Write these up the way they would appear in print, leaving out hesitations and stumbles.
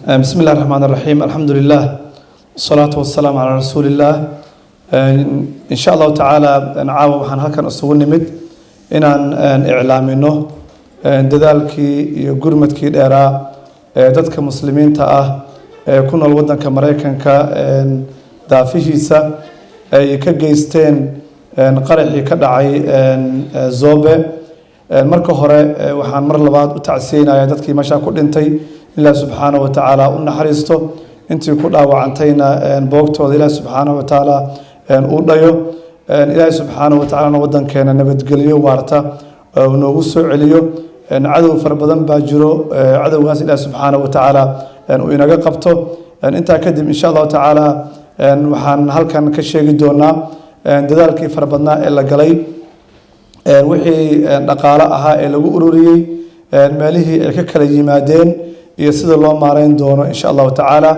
بسم الله الرحمن الرحيم الحمد لله والصلاة والسلام على رسول الله إن شاء الله تعالى نعاو وحن هلكن أسوون نمد إن إعلامينه دذلكي يجرمتكي الإراء دتك مسلمين تأه كنا الوطن كمريكان كدافيه سا كجيستين قرحي كدعي زوبة مركو هراء وحن مر لبعض وتعسين يا دتك مشاكل انتي الله سبحانه وتعالى ونحرسته انتي كلها وعنتينا بوقت الله سبحانه وتعالى ودايو الله سبحانه وتعالى ودن كان نبت قليو وارتا ونوسو عليو عدو فربدن باجرو عدو غاس الله سبحانه وتعالى وينغا قبطو انت كدب ان شاء الله تعالى waxaan halkan ka sheegi doonaa dadaalkii farbadnaa ee la galay wixii dhaqaale ahaa ee lagu ururiyay meelihii ay ka kala yimaadeen iyo sida loo maareyn doono insha Allah taala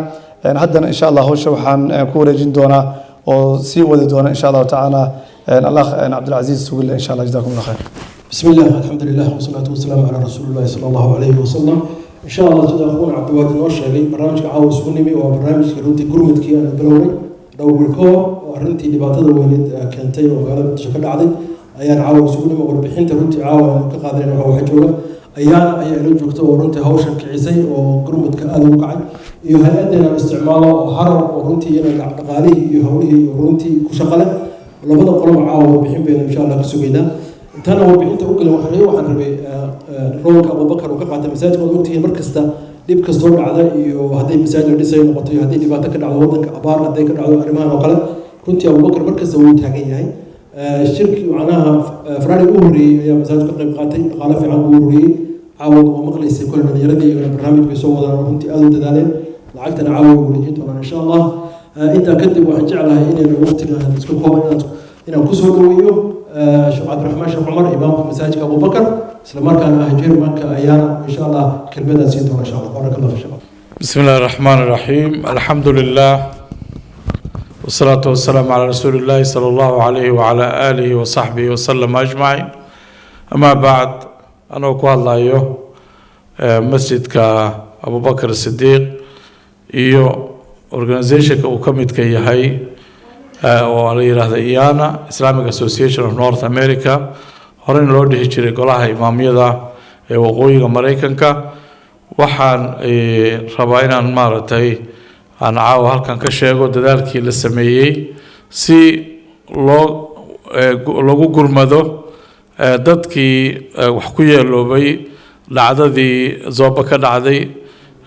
haddana insha Allah hawsha waxaan ku wareejin doonaa oo sii wadi doona insha Allah taala Allah Abdul Aziz Sugle insha Allah jazakumullah khair bismillah alhamdulillah wassalatu wassalamu ala rasulillah sallallahu alayhi wasallam إن شاء الله تدخلون عبد الوهاب الوشعي برنامج عاوز سنمي وبرنامج كروتي كرمت كي أنا بلوري لو بالكو وأرنتي اللي بعتذر وين كنتي وغالب شكل عدد أيان عاوز سنمي وربحين ترنتي عاوز كقادرين أو حجوله أيان لوجكتو ورنتي هوشن كعزي وكرمت كأذى وقعد يهدنا استعماله وحرر ورنتي أنا قاري يهولي ورنتي كشغله لو بدأ قلم عاوز بحين بين إن شاء الله كسوينا تانا warbixinta u kale waxaan rabay roolka Abu Bakar oo ka qaatay masaajidka oo waqtiga markasta dib ka soo dhacda iyo haday masaajid dhisay noqoto iyo haday dhibaato ka dhacdo wadanka abaar haday ka dhacdo arrimahan oo kale runtii Abu Bakar markasta uu taagan yahay shirki macnaha Friday uu horiyay ayaa masaajidka qayb qaatay dhaqaale fiican uu horiyay caawad oo maqlaysay kullu dhalinyarada iyo barnaamij bay soo wadaan runtii aad u dadaaleen lacagtana caawad uu wareejin doonaa insha Allah inta kadib waxaan jeclahay inaynu waqtiga isku kooban inaan ku soo dhaweeyo شيخ عبد الرحمن شيخ عمر إمام مساجد أبو بكر سلمان كان أهجر مكة أيام إن شاء الله كلمة زيدوا إن شاء الله بارك الله في الشباب. بسم الله الرحمن الرحيم الحمد لله والصلاة والسلام على رسول الله صلى الله عليه وعلى آله وصحبه وسلم أجمعين. أما بعد أنا أقول الله يو مسجد كأبو بكر الصديق يو organization كوكمت كي هاي oo la yiraahdo IANA Islamic Association of North America horena loo dhihi jiray golaha imaamiyada ee waqooyiga Mareykanka waxaan rabaa inaan maaragtay aan caawa halkan ka sheego dadaalkii la sameeyay si loogu gurmado dadkii wax ku yeeloobay dhacdadii Zoba ka dhacday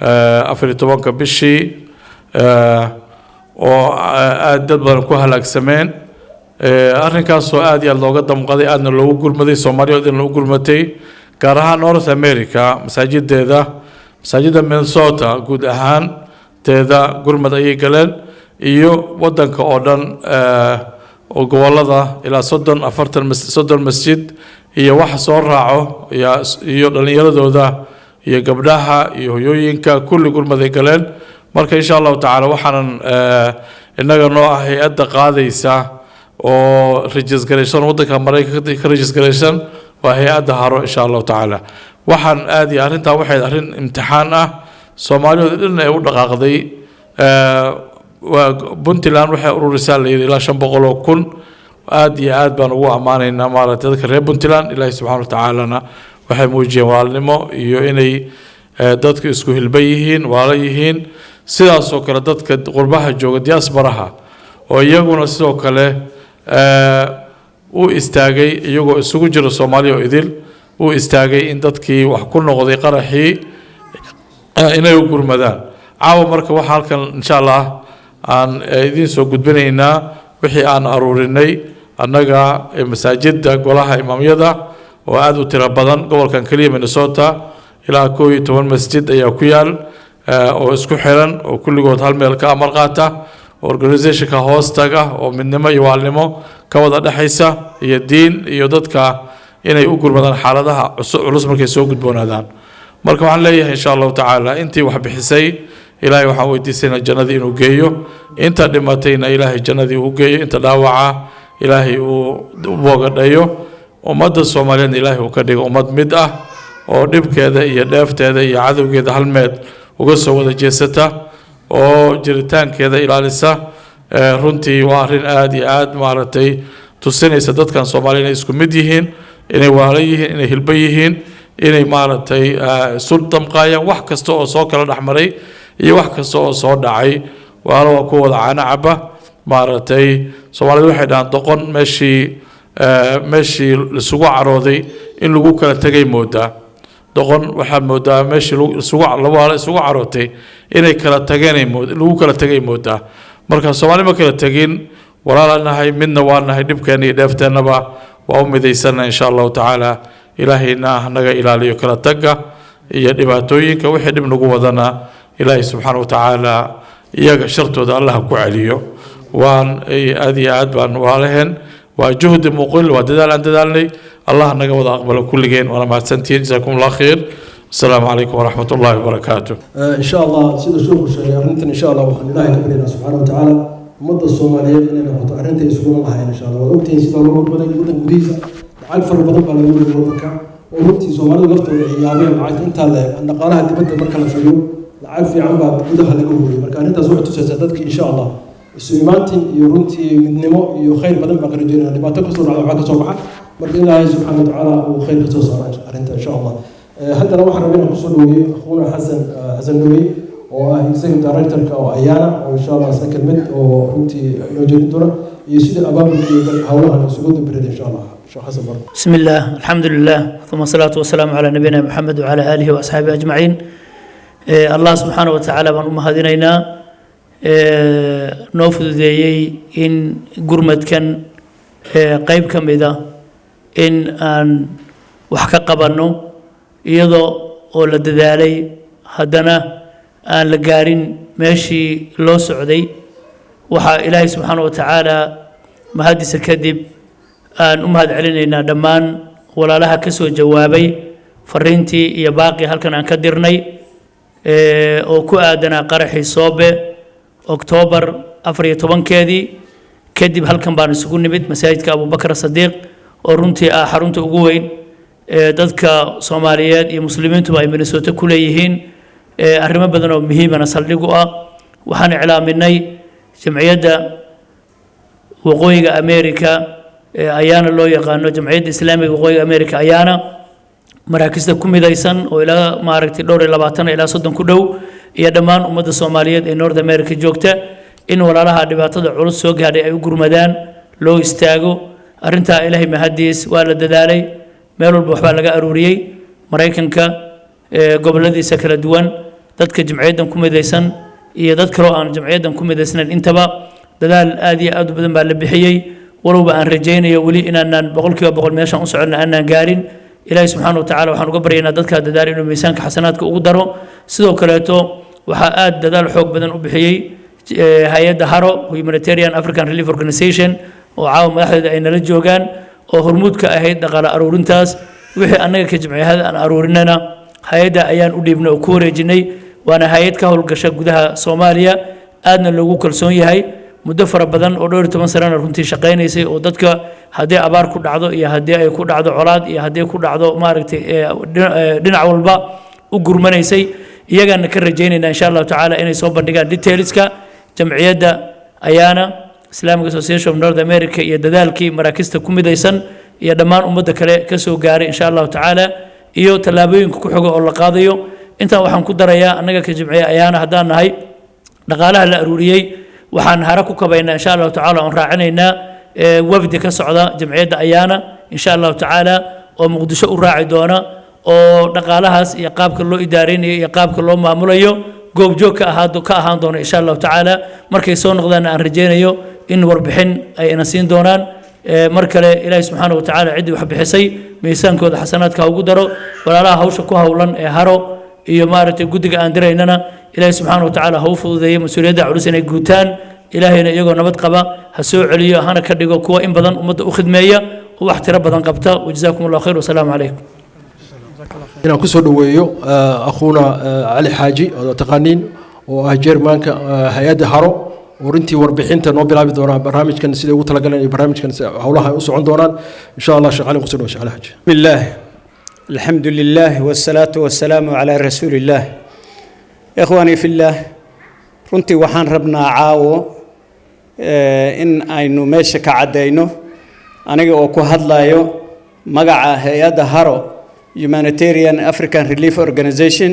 14 bishii oo aad dad badan ku halaagsameen arrinkaas oo aad iyo aad looga damqaday aadna loogu gurmaday Soomaaliyeed in loogu gurmatay gaar ahaan North America masaajida Minnesota guud ahaan teeda gurmad ayay galeen iyo wadanka oo dhan oo gobolada ilaa 30 masjid iyo wax soo raaco iyo dhalinyaradooda iyo gabdhaha iyo hooyooyinka kulli gurmad ay galeen marka insha Allah taala waxaan inaga noo ah hay'adda qaadaysa oo registration wadanka Mareykanka ka registration waa hay'adda haro insha Allah taala waxaan aad iyo arrinta waxay arrin imtixaan ah Soomaaliyeed in ay u dhaqaaqday Puntland waxay ururisaa ilaa 500 kun aad iyo aad baan ugu amaanaynaa maaragtay dadka reer Puntland Ilaahay subhanahu wa ta'ala waxay muujiyeen waalnimo iyo inay dadku isku hilbay yihiin wala yihiin sidaas oo kale dadka qurbaha jooga diasporaha oo iyaguna sidoo kale u istaagay iyagoo isugu jira Soomaaliya oo idil u istaagay in dadkii wax ku noqday qaraxii inay u gurmadaan caawa marka waxa halkan insha Allah aan idin soo gudbinaynaa wixii aan aruurinay annaga masaajidda golaha imaamiyada oo aad u tiro badan gobolkan kaliya Minnesota ilaa 12 masjid ayaa ku yaal oo isku xiran oo kulligood hal meel ka amar qaata organization ka hoostaga oo midnimo iyo waalnimo ka wada dhaxaysa iyo diin iyo dadka inay u gurmadaan xaaladaha culus markay soo gudboonaadaan marka waxaan leeyahay insha Allah taala intii wax bixisay ilaahay waxaan weydiisanaa jannadii inuu geeyo inta dhimatayna ilaahay jannadii uu geeyo inta dhaawaca ilaahay uu boogadhayo ummadda Soomaaliyeed ilaahay uu ka dhigo ummad mid ah oo dhibkeeda iyo dheefteeda iyo cadawgeeda hal meel uga soo wada jeesata oo jiritaankeeda ilaalisa runtii waa arrin aad iyo aad maaragtay tusinaysa dadkan Soomaaliyeed inay isku mid yihiin inay walaalo yihiin inay hilba yihiin inay maaragtay sultan qaayaan wax kasta oo soo kala dhaxmaray iyo wax kasta oo soo dhacay walaalo ku wada caana caba maaragtay Soomaalidu waxay dhahaan doqon meeshii isugu carooday in lagu kala tagay moodaa doqon waxaa moodaa meeshii isugu carootay inay kala tageen lagu kala tagay moodaa marka Soomaali ma kala tagin walaalanahay midna waa nahay dhibkeena iyo dheefteennaba waa u midaysana insha Allah taala ilaahayna naga ilaaliyo kala taga iyo dhibaatooyinka wixii dhib nagu wadana ilaahay subxaanahu wa tacaala iyaga shartooda Allah ku celiyo waan aad iyo aad baan walaalahen waa juhdi muqil waa dadaal aan dadaalnay Allah naga wada aqbalo kulligeen wala mahadsantiin jazakum Allah khair السلام عليكم ورحمة الله وبركاته إن شاء الله سيد الشيخ الشيخ أنت إن شاء الله وحنا الله كبرنا سبحانه وتعالى مدة الصومالية إننا نحط أنت يسكون الله إن شاء الله وقتين سيد الله بدأ يقدم جديدة عارف البدء على يقول الوضع وقتي صومالي لفت العيابين معك أنت أن قالها تبدأ مركلة في اليوم العارف في عم بعد بدها لجوه مركان أنت زوجت سيادتك إن شاء الله السليمات يرنتي من نمو يخير بدل ما كانوا يديرون لما تكسر على بعض صباحا مركان الله سبحانه وتعالى وخير خصوصا أنت إن شاء الله هذا لو حنا بينا خصوصي أخونا حسن نوي وإكسيكتيف دايركتور كأيانا وإن شاء الله سكن مد وأنتي نوجد دورة يسيد الأبواب اللي حولها نسجود بريد إن شاء الله شو حسن برضه. بسم الله الحمد لله ثم الصلاة والسلام على نبينا محمد وعلى آله وأصحابه أجمعين. الله سبحانه وتعالى من أمهاتنا نوفذ ذي إن قرمت كان قيب كم إذا إن وحقق قبرنه iyadoo oo la dadaalay haddana aan la gaarin meeshii loo socday waxa ilaahay subxaanahu wa tacaala mahadisa kadib aan u mahad celinaynaa dhammaan walaalaha ka soo jawaabay fariintii iyo baaqi halkan aan ka dirnay oo ku aadanaa qaraxii Soobe Oktoobar 14keedii kadib halkan baan isugu nimid masaajidka Abubakar Sadiiq oo runtii ah xarunta ugu weyn dadka Soomaaliyeed iyo muslimiintu ay Minnesota ku leeyihiin arrimo badan oo muhiim ah saldhig u ah waxaan iclaaminay jamciyadda waqooyiga Amerika ayaana loo yaqaano jamciyadda Islaamiga waqooyiga Amerika ayaana maraakista ku midaysan oo ilaa maaragtay 22 ilaa 30 ku dhow iyo dhammaan ummadda Soomaaliyeed ee North America joogta in walaalaha dhibaatada culus soo gaadhay ay u gurmadaan loo istaago arrinta Ilaahay mahadiis waa la dadaalay meel walba waxba laga aruuriyay Mareykanka goboladiisa kala duwan dadka jamciyaddan ku midaysan iyo dad kale oo aan jamciyaddan ku midaysnayn intaba dadaal aad iyo aad u badan baa la bixiyay walowba aan rajaynayo wali inaan boqolkiiba boqol meeshan u socono aanan gaarin ilaahay subxaanahu wa tacaala waxaan uga baryaynaa dadka dadaal inuu miisaanka xasanaadka ugu daro sidoo kaleeto waxaa aad dadaal xoog badan u bixiyay hay'adda Haro Humanitarian African Relief Organization oo caawa madaxdeeda ay nala joogaan oo hormuudka ahayd dhaqaale aruurintaas wixii annaga ka jamciyada aan aruurinana hay'adda ayaan u dhiibnay oo ku wareejinay waana hay'ad ka howlgasha gudaha Soomaaliya aadna loogu kalsoon yahay muddo fara badan oo 12 sano runtii shaqeynaysay oo dadka haddii abaar ku dhacdo iyo haddii ay ku dhacdo colaad iyo haddii ku dhacdo maaragtay dhinac walba u gurmanaysay iyagana ka rajaynayna insha Allah taala inay soo bandhigaan detailska jamciyadda ayaana Islamic Association of North America iyo dadaalkii maraakista ku midaysan iyo dhammaan ummadda kale ka soo gaaray insha Allah taala iyo talaabooyinka ku xiga oo la qaadayo inta waxaan ku darayaa annaga ka jamciya ayaana haddaan nahay dhaqaalaha la aruuriyay waxaan hara ku kabaynaa insha Allah taala oo raacinaynaa wafdi ka socda jamciyadda ayaana insha Allah taala oo Muqdisho u raaci doona oo dhaqaalahaas iyo qaabka loo idaareynayo iyo qaabka loo maamulayo goob joog ka ahaan doona insha Allah taala markay soo noqdaan aan rajaynayo in warbixin ay ina siin doonaan mar kale ilaahay subxaanahu wa tacaala cidii wax bixisay miisaankooda xasanaadka ugu daro walaalaha hawsha ku hawlan ee Haro iyo maaragtay guddiga aan diraynana ilaahay subxaanahu wa tacaala ha u fududeeyo mas'uuliyadda culus inay guutaan ilaahayna iyagoo nabad qaba ha soo celiyo hana ka dhigo kuwa in badan ummadda u khidmeeya oo wax tiro badan qabta wajazaakumullahu khayr wa salaamu calaykum inaan ku soo dhaweeyo akhuuna cali xaaji oo taqaaniin oo ah jeermaanka hay'adda Haro oo runtii warbixinta noo bilaabi doona barnaamijkan sida ugu talagaleen iyo barnaamijkan hawlaha ay u socon doonaan insha Allah shaqaale ku soo dhaweeyo cali xaaji bismillah alhamdulillah wassalatu wassalamu ala rasulillah إخواني في الله runtii waxaan rabnaa caawo in aynu meesha ka caddayno aniga oo ku hadlayo magaca hay-adda haro Humanitarian African Relief Organization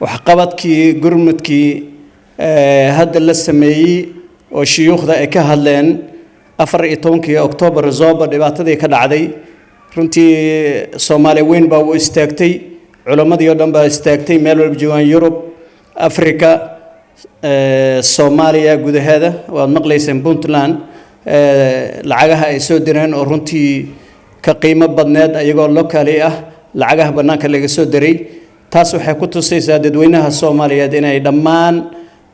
waxqabadkii gurmudkii hadda la sameeyey oo shuyuukhda ay ka hadleen 14 Oktoobar Zoba dhibaatadii ka dhacday runtii Soomaali weyn baa u istaagtay culimadii oo dhan baa istaagtay meel walba joogaan Yurub Afrika Soomaaliya gudaheeda waad maqlayseen Puntland lacagaha ay soo direen oo runtii ka qiimo badneed ayagoo locally ah lacagaha banaanka laga soo diray taas waxay ku tusaysaa dadweynaha Soomaaliyeed inay dhammaan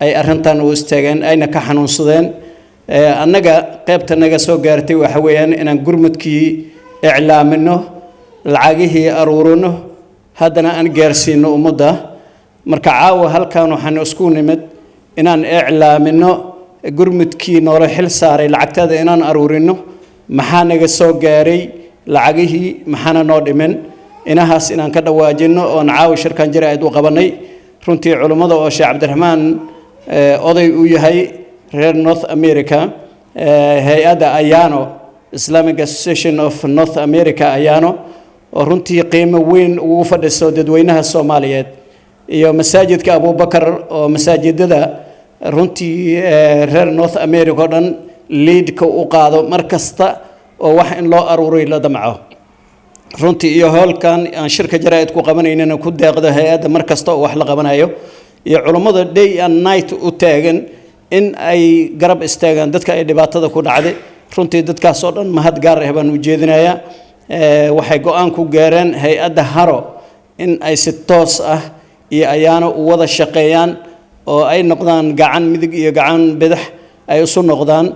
ay arrintan u istaageen ayna ka xanuunsadeen annaga qaybta naga soo gaartay waxa weeyaan inaan gurmudkii iclaamino lacagihii aruurino haddana aan gaarsiino ummadda marka caawa halkan waxaan isku nimid inaan iclaamino gurmudkii noola xil saaray lacagtada inaan aruurino maxaa naga soo gaaray lacagihii maxaana noo dhimin inahaas inaan ka dhawaajino oo caawa shirkan jira ay u qabanay runtii culimada oo Sheekh Cabdiraxmaan oday u yahay reer North America hay-adda Ayano Islamic Association of North America Ayano oo runtii qiimo weyn ugu fadhiso dadweynaha Soomaaliyeed iyo masaajidka Abu Bakar oo masaajidada runtii reer North America oo dhan lead-ka u qaado markasta oo wax in loo aruuriyo la damco runtii iyo howlkan aan shirka jaraa'id ku qabanayna ku deeqdo hay-adda markasta oo wax la qabanayo iyo culimada day and night u taagan in ay garab istaagaan dadka ay dhibaatada ku dhacday runtii dadkaas oo dhan mahad gaar ah baan u jeedinayaa waxay go'aan ku gaareen hay-adda haro in ay si toos ah iyo ayaana u wada shaqeeyaan oo ay noqdaan gacan midig iyo gacan bidix ay isu noqdaan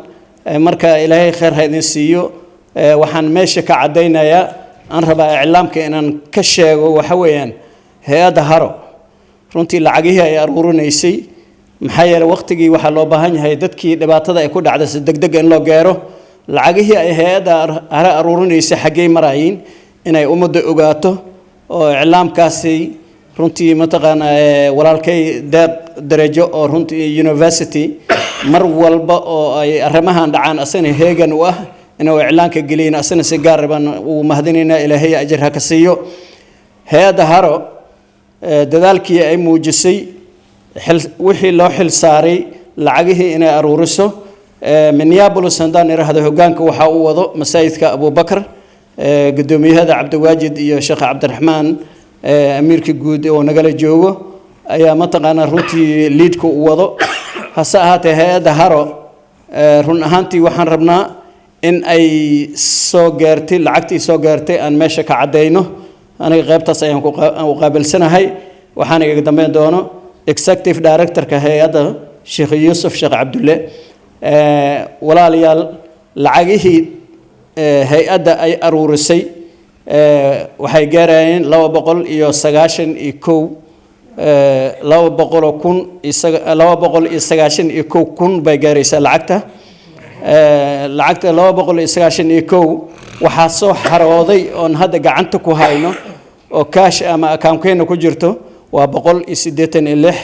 marka ilaahay khayr ha idin siiyo waxaan meesha ka cadaynayaa aan rabaa iclaamka inaan ka sheego waxa weeyaan hay-adda haro runtii lacagihii ay aruurinaysay maxaa yeelay waqtigii waxaa loo baahan yahay dadkii dhibaatada ay ku dhacday si degdeg in loo gaaro lacagihii ay hay-adda haro aruurinaysay xaggay maraayiin inay ummadda ogaato oo iclaamkaasi runtii mataqaana walaalkay deeq darajo oo runtii university mar walba oo ay arrimahan dhacaan asana heegan u ah inuu iclaanka geliyeen asana si gaar ah uu mahadinayna ilaahay ajir ha ka siiyo hay-adda haro dadaalkii ay muujisay wixii loo xil saaray lacagihii inay aruuriso Minneapolis handaan iraahdo hoggaanka waxa uu wado masaajidka Abu Bakar gudoomiyahada Cabdiwaajid iyo Sheekh Cabdiraxmaan amiirka guud oo nagala joogo ayaa mataqaana runtii lead-ku u wado hase ahaatee hay-adda haro run ahaantii waxaan rabnaa in ay soo gaartay lacagtii soo gaartay aan meesha ka cadayno aniga qaybtaas ayaan u qaabilsanahay waxaan iga dambeyn doono executive director-ka hay-adda Sheekh Yuusuf Sheekh Cabdulle walaalayaal lacagihii hay-adda ay aruurisay waxay gaarayeen 291 kun bay gaaraysaa lacagta 291 waxaa soo xarooday oon hadda gacanta ku hayno oo cash ama account-keena ku jirto waa 186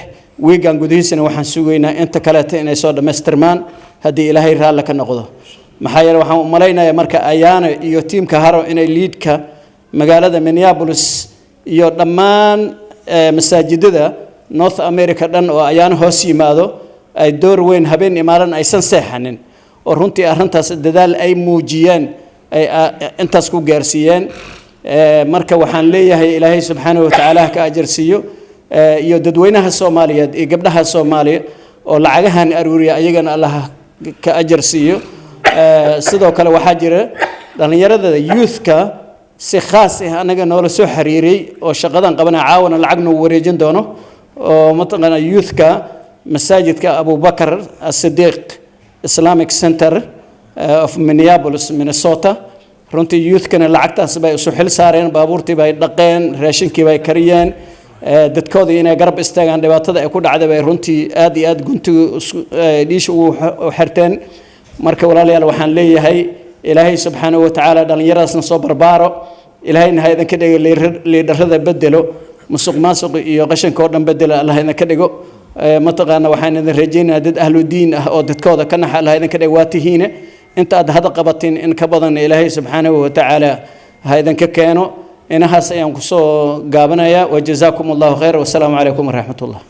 wiigan gudihiisana waxaan sugaynaa inta kale inay soo dhameystirmaan haddii ilaahay raali ka noqdo maxaa yeelay waxaan u malaynayaa marka ayaana iyo tiimka haro inay lead-ka magaalada Minneapolis iyo dhammaan masaajidada North America dhan oo ayaana hoos yimaado ay door weyn habeen imaalan aysan seexanin oo runtii arrintaas dadaal ay muujiyeen ay intaas ku gaarsiiyeen marka waxaan leeyahay ilaahay subxaanahu wa ta'aala ka ajarsiiyo iyo dadweynaha Soomaaliyeed iyo gabdhaha Soomaaliya oo lacagahan aruuriya ayagana Allah ka ajarsiiyo sidoo kale waxaa jira dhalinyarada youth-ka si khaas ah anaga noola soo xiriiray oo shaqadan qabana caawana lacag noo wareejin doono oo mataqaana youth-ka masaajidka Abu Bakar As-Siddiq Islamic Center of Minneapolis Minnesota runtii youth-kana lacagtaas bay isu xil saareen baabuurtii bay dhaqeen raashinkii bay kariyeen dadkooda inay garab istaagaan dhibaatada ay ku dhacday bay runtii aad iyo aad guntiga dhiish u xirteen marka walaalayaal waxaan leeyahay ilaahay subxaanahu wa ta'aala dhalinyaradaasna soo barbaaro ilaahayna ha idinka dhigay liidarada bedelo musuq maasuq iyo qashinka oo dhan bedela allah idinka dhigo mataqaana waxaan idin rajaynayaa dad ahlu diin ah oo dadkooda ka naxa allah idinka dhigo waa tihiine inta aad hada qabatiin in ka badan ilaahay subxaanahu wa tacaala ha idinka keeno inahaas ayaan kusoo gaabanayaa wajazaakum allahu khayr wasalaamu calaykum waraxmatullah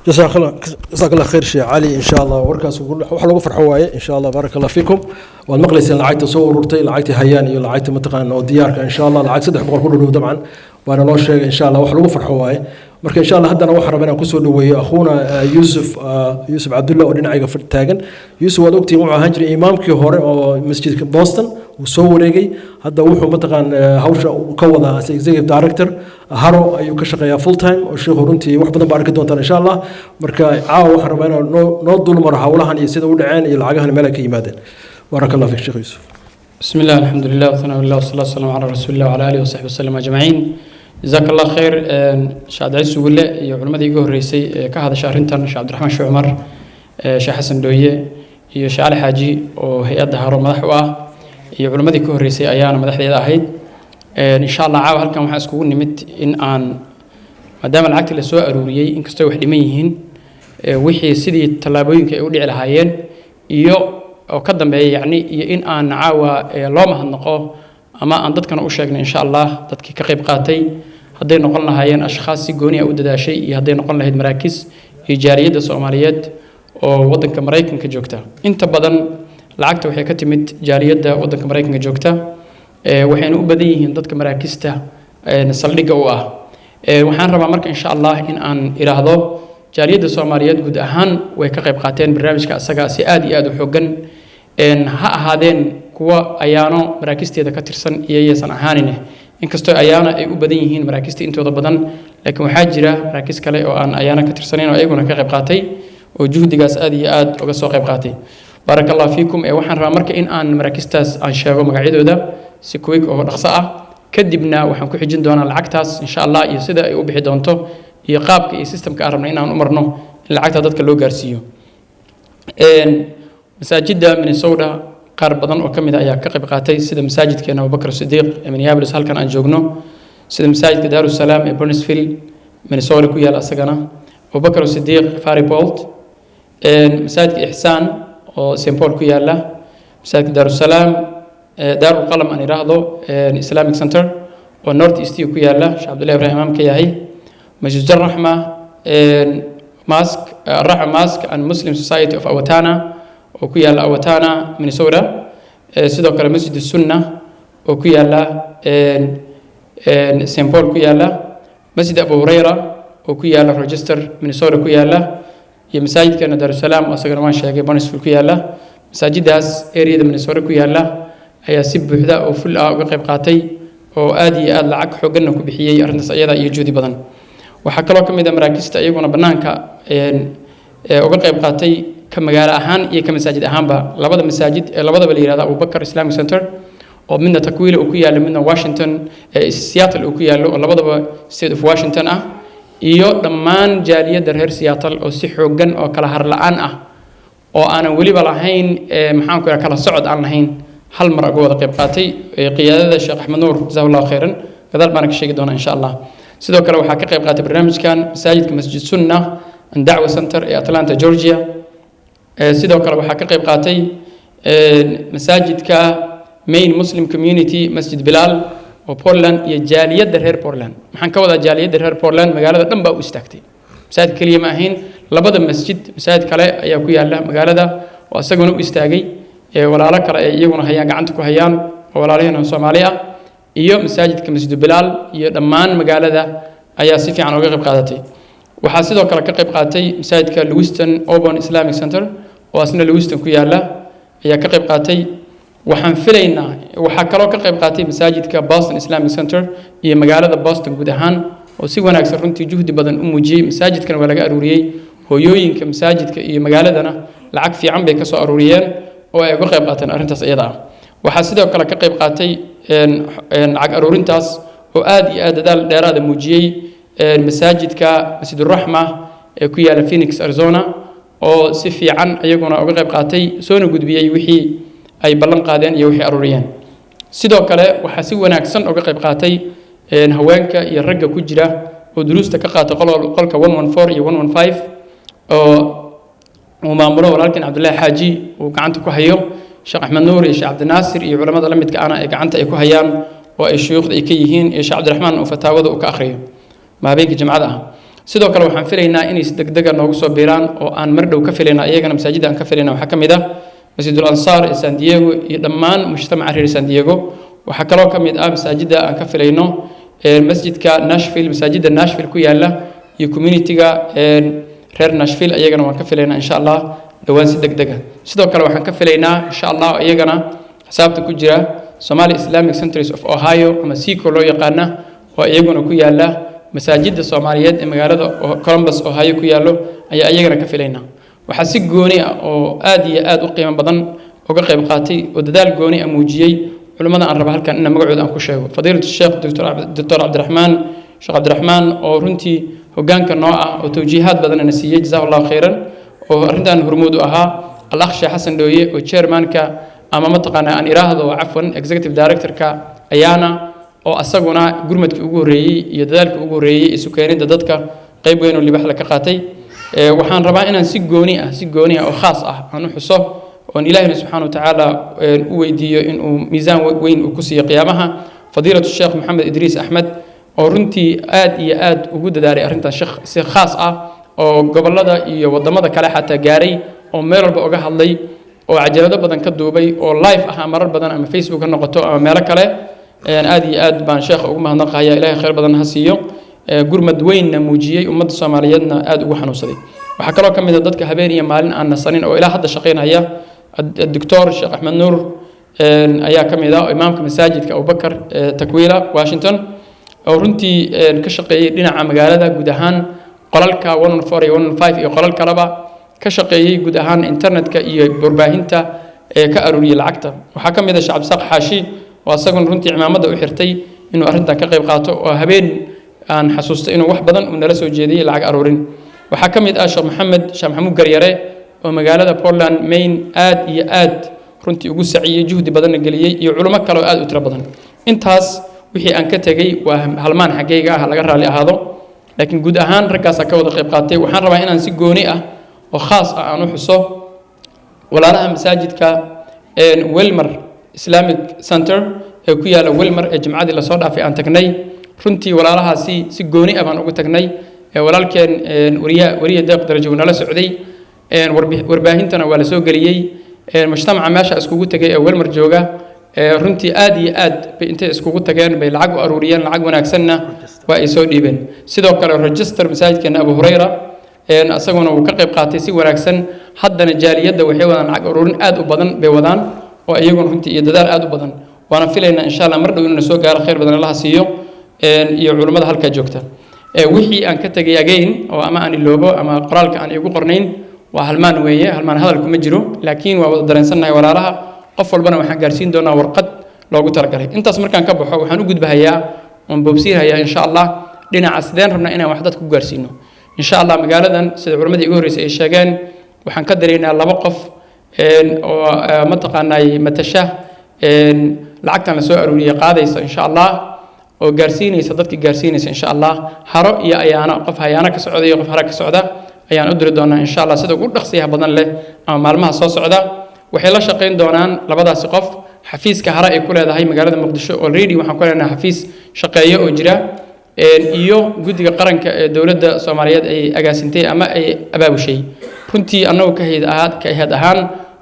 جزاك الله خير شيخ علي ان شاء الله وركاس wax lagu farxo waaye in sha Allah barakallahu fiikum wal maqlaysan lacagta soo ururtay lacagta hayaan iyo lacagta mataqaan oo diyaarka in sha Allah lacag 300 ku dhow dabcan waana loo sheegay in sha Allah wax lagu farxo waaye marka in sha Allah haddana waxaan rabaa inaan ku soo dhaweeyo akhuuna Yusuf Abdullah oo dhinacayga taagan Yusuf waad ogtiin wuxuu ahaan jiray imaamkii hore oo masjidka Boston uu soo wareegay hadda wuxuu mataqaan hawsha ka wada as executive director haro ayuu ka shaqeeyaa full time oo sheekhu runtii wax badan baa arki doontaan insha Allah marka caawa waxaan rabaa inaan noo dulmaro hawlahan iyo sida u dhaceen iyo lacagahan meel ay ka yimaadeen barakallahu fiik sheekh Yusuf بسم الله الحمد لله والثناء لله والصلاة والسلام على رسول الله وعلى آله وصحبه وسلم أجمعين جزاك الله خير شاد عيسى ولا يا علماء يجوا الرئيسي كهذا شهرين شيخ عبد الرحمن شو عمر شيخ حسن دوية يا شيخ علي حاجي وهيئة دهر مدحوة يا علماء يجوا الرئيسي أيانا مدح ذي هيد إن شاء الله عاو هالكم حاسكون نمت إن آن ما دام العقد اللي سوى أروريي إن كستوي واحد ميهين وحي سيدي الطلابين كيقولي على هايين يو oo ka dambeeyay yani iyo in aan caawa loo mahadnaqo ama aan dadkana u sheegno insha Allah dadkii ka qayb qaatay haday noqon lahaayeen ashxaas si gooni ah u dadaashay iyo haday noqon lahayd maraakiis iyo jaariyada Soomaaliyeed oo wadanka Mareykanka joogta inta badan lacagta waxay ka timid jaariyada wadanka Mareykanka joogta waxayna u badan yihiin dadka maraakista saldhiga u ah waxaan rabaa marka insha Allah in aan iraahdo jaariyada Soomaaliyeed guud ahaan way ka qayb qaateen barnaamijka asaga si aad iyo aad u xooggan ha ahaadeen kuwa ayaano maraakisteeda ka tirsan iyo yeesan ahaanine inkastoo ayaana ay u badan yihiin maraakista intooda badan laakiin waxaa jira maraakis kale oo aan ayaana ka tirsanayn oo ayaguna ka qayb qaatay oo juhdigaas aad iyo aad uga soo qayb qaatay barakallahu fiikum waxaan rabaa marka in aan maraakistaas aan sheego magacyadooda si quick oo dhaqso ah kadibna waxaan ku xijin doonaa lacagtaas insha Allah iyo sida ay u bixi doonto iyo qaabka iyo systemka aan rabnay inaan u marno in lacagta dadka loo gaarsiiyo masaajidda Minnesota qaar badan oo kamid ah ayaa ka qayb qaatay sida masaajidkeena Abubakar Sidiiq ee Minneapolis halkan aan joogno sida masaajidka Darus Salaam ee Burnsville Minnesota ku yaal asagana Abubakar Sidiiq Faribault masaajidka Ihsan oo St Paul ku yaala masaajidka Darus Salaam Darul Qalam aan iraahdo Islamic Center oo North East ku yaala Sheikh Abdullah Ibrahim Imam ka yahay Masjid Ar-Rahma Mosque and Muslim Society of Awatana oo ku yaala Awatana Minnesota sidoo kale Masjid Sunnah oo ku yaala St Paul ku yaala Masjid Abu Huraira oo ku yaala Rochester Minnesota ku yaala iyo masaajidka Darus Salaam oo asagana waan sheegay Burnsville ku yaala masaajidaas area Minnesota ku yaala ayaa si buuxda oo full ah uga qayb qaatay oo aad iyo aad lacag xooggan ku bixiyay arrintaas ayada iyo juhdi badan waxa kale oo kamid ah maraakista iyaguna banaanka uga qayb qaatay ka magaalo ahaan iyo ka masaajid ahaanba labada masaajid ee labadaba la yiraahdo Abubakar Islamic Center oo midna Takwila oo ku yaala midna Washington Seattle oo ku yaalo oo labadaba state of Washington ah iyo dhammaan jaaliyada reer Seattle oo si xooggan oo kala har la'aan ah oo aanan waliba lahayn maxaan ku kala socod aan lahayn hal mar uga wada qayb qaatay qiyaadada Sheekh Axmed Nuur jazakallahu khairan gadaal baan ka sheegi doonaa insha Allah sidoo kale waxa ka qayb qaatay barnaamijkan masaajidka Masjid Sunnah and Da'wa Center ee Atlanta Georgia sidoo kale waxa ka qayb qaatay masaajidka Main Muslim Community Masjid Bilal oo Portland iyo jaaliyada reer Portland maxaan ka wadaa jaaliyada reer Portland magaalada dhan baa u istaagtay masaajid kaliya ma ahayn labada masaajid kale ayaa ku yaala magaalada oo asaguna u istaagay walaalo kale ay iyaguna hayaan gacanta ku hayaan oo walaalaheena Soomaali ah iyo masaajidka Masjid Bilal iyo dhammaan magaalada ayaa si fiican uga qayb qaadatay waxa sidoo kale ka qayb qaatay masaajidka Lewiston Auburn Islamic Center oo asna Lewiston ku yaala ayaa ka qayb qaatay waxaan filaynaa waxa kale oo ka qayb qaatay masaajidka Boston Islamic Center iyo magaalada Boston guud ahaan oo si wanaagsan runtii juhdi badan u muujiyay masaajidkan waa laga aruuriyay hooyooyinka masaajidka iyo magaaladana lacag fiican bay ka soo aruuriyeen oo ay uga qayb qaateen arrintaas iyada ah waxa sidoo kale ka qayb qaatay lacag aruurintaas oo aad iyo aad dadaal dheeraad ah muujiyay masaajidka Masjid Ar-Rahma ee ku yaala Phoenix Arizona oo si fiican ayaguna uga qayb qaatay soona gudbiyay wixii ay ballan qaadeen iyo wixii aruuriyeen sidoo kale waxa si wanaagsan uga qayb qaatay haweenka iyo ragga ku jira oo duruusta ka qaata qolka 114 iyo 115 oo uu maamulo walaalkan Cabdullaahi Xaaji uu gacanta ku hayo Sheekh Axmed Nuur iyo Sheekh Cabdinaasir iyo culimada la midka ana ay gacanta ay ku hayaan oo ay shuyuukhda ay ka yihiin iyo Sheekh Cabdiraxmaan oo fataawada uu ka akhriyo habeenka jimcada ah sidoo kale waxaan filaynaa inay si degdeg ah noogu soo biiraan oo aan mar dhow ka filaynaa iyagana masaajidda aan ka filaynaa waxa kamid ah Masjidul Ansar ee San Diego iyo dhammaan mujtamaca reer San Diego waxa kaloo kamid ah masaajidda aan ka filayno masjidka Nashville masaajidda Nashville ku yaala iyo community-ga reer Nashville iyagana waan ka filaynaa insha Allah dhawaan si degdeg ah sidoo kale waxaan ka filaynaa insha Allah iyagana xisaabta ku jira Somali Islamic Centers of Ohio ama SICO loo yaqaana oo iyaguna ku yaala masaajidda Soomaaliyeed ee magaalada Columbus Ohio ku yaalo ayaa iyagana ka filaynaa waxa si gooni ah oo aad iyo aad u qiimo badan uga qayb qaatay oo dadaal gooni ah muujiyay culimada aan raba halkan in magacooda aan ku sheego fadiilatu Sheekh Dr. Cabdiraxmaan Sheekh Cabdiraxmaan oo runtii hoggaanka noo ah oo tawjiihaad badan na siiyay jazakallahu khairan oo arintan hormuud u ahaa al-akh Sheekh Xasan Dhooye oo chairmanka ama mataqaana aan iraahdo cafwan executive director-ka ayaana oo asaguna gurmadkii ugu horeeyay iyo dadaalkii ugu horeeyay isu keenida dadka qayb weyn oo libax la ka qaatay waxaan rabaa inaan si gooni ah oo khaas ah aan u xuso oo Ilaahay subhanahu wa ta'ala u weydiiyo in uu miisaan weyn uu ku siiyo qiyaamaha fadiilatu Sheekh Maxamed Idriis Axmed oo runtii aad iyo aad ugu dadaalay arintan sheekh si khaas ah oo gobolada iyo wadamada kale xataa gaaray oo meel walba uga hadlay oo cajalado badan ka duubay oo live ah marar badan ama Facebook ka noqoto ama meel kale aad iyo aad baan sheekh ugu mahadnaqayaa Ilaahay khayr badan ha siiyo gurmad weynna muujiyay ummadda Soomaaliyeedna aad ugu xanuunsaday waxa kaloo kamid ah dadka habeen iyo maalin aan nasanin oo ilaa hadda shaqeynaya Dr. Sheekh Axmed Nuur ayaa kamid ah imaamka masaajidka Abu Bakar Takwila Washington oo runtii ka shaqeeyay dhinaca magaalada guud ahaan qolalka 114 iyo 115 iyo qolal kaleba ka shaqeeyay guud ahaan internetka iyo warbaahinta ka aruuriyay lacagta waxa kamid ah Sheekh Abdisaaq Xaashi oo asagun runtii cimaamada u xirtay inuu arintan ka qayb qaato oo habeen aan xasuusto inuu wax badan uu nala soo jeediyay lacag aruurin waxa kamid ah Sheekh Maxamuud Garyare oo magaalada Portland Maine aad iyo aad runtii ugu saciyay juhdi badan galiyay iyo culimo kale oo aad u tiro badan intaas wixii aan ka tagay waa halmaan xageeyga ah laga raali ahaado laakiin guud ahaan raggaas ka wada qayb qaatay waxaan rabaa inaan si gooni ah oo khaas ah aan u xuso walaalaha masaajidka Wilmer Islamic Center ee ku yaala Wilmer ee jimcadii la soo dhaafay aan tagnay runtii walaalahaasi si gooni ah baan ugu tagnay walaalkeen wariye deeq darajo nala socday warbaahintana waa la soo galiyay mujtamaca meesha iskugu tagay ee Wilmer jooga runtii aad iyo aad bay intay iskugu tageen bay lacag u aruuriyeen lacag wanaagsanna waa ay soo dhiibeen sidoo kale register masaajidkeena Abu Hurayra asaguna uu ka qayb qaatay si wanaagsan haddana jaaliyadda waxay wadaan lacag ururin aad u badan bay wadaan oo iyaguna runtii iyo dadaal aad u badan waana filaynaa insha Allah mar dhow inuu soo gaaro khayr badan Allah siiyo iyo culimada halka joogta wixii aan ka tagay again oo ama aan iloobo ama qoraalka aan igu qornayn waa halmaan weeye halmaan hadal kuma jiro laakiin waa wada dareensanahay walaalaha qof walbana waxaan gaarsiin doonaa warqad loogu talagalay intaas markaan ka baxo waxaan u gudbahayaa oon boobsiinayaa insha Allah dhinaca sideen rabnaa inaan wax dadku gaarsiino insha Allah magaaladan sida culimadii ugu horeysay ay sheegeen waxaan ka dareynaa laba qof oo mataqaanay matasha lacagtan la soo aruuriyay qaadaysa insha Allah oo gaarsiinaysa dadka gaarsiinaysa insha Allah haro iyo ayaana qof hayaana ka socda iyo qof haro ka socda ayaan u diri doonaa insha Allah sida ugu dhaqsiyaha badan leh ama maalmaha soo socda waxay la shaqeyn doonaan labadaasi qof xafiiska hara ay ku leedahay magaalada Muqdisho already waxaan ku leenahay xafiis shaqeeyo oo jira iyo guddiga qaranka ee dawladda Soomaaliyeed ay agaasintay ama ay abaabushay runtii annagu ka hay'ad ahaan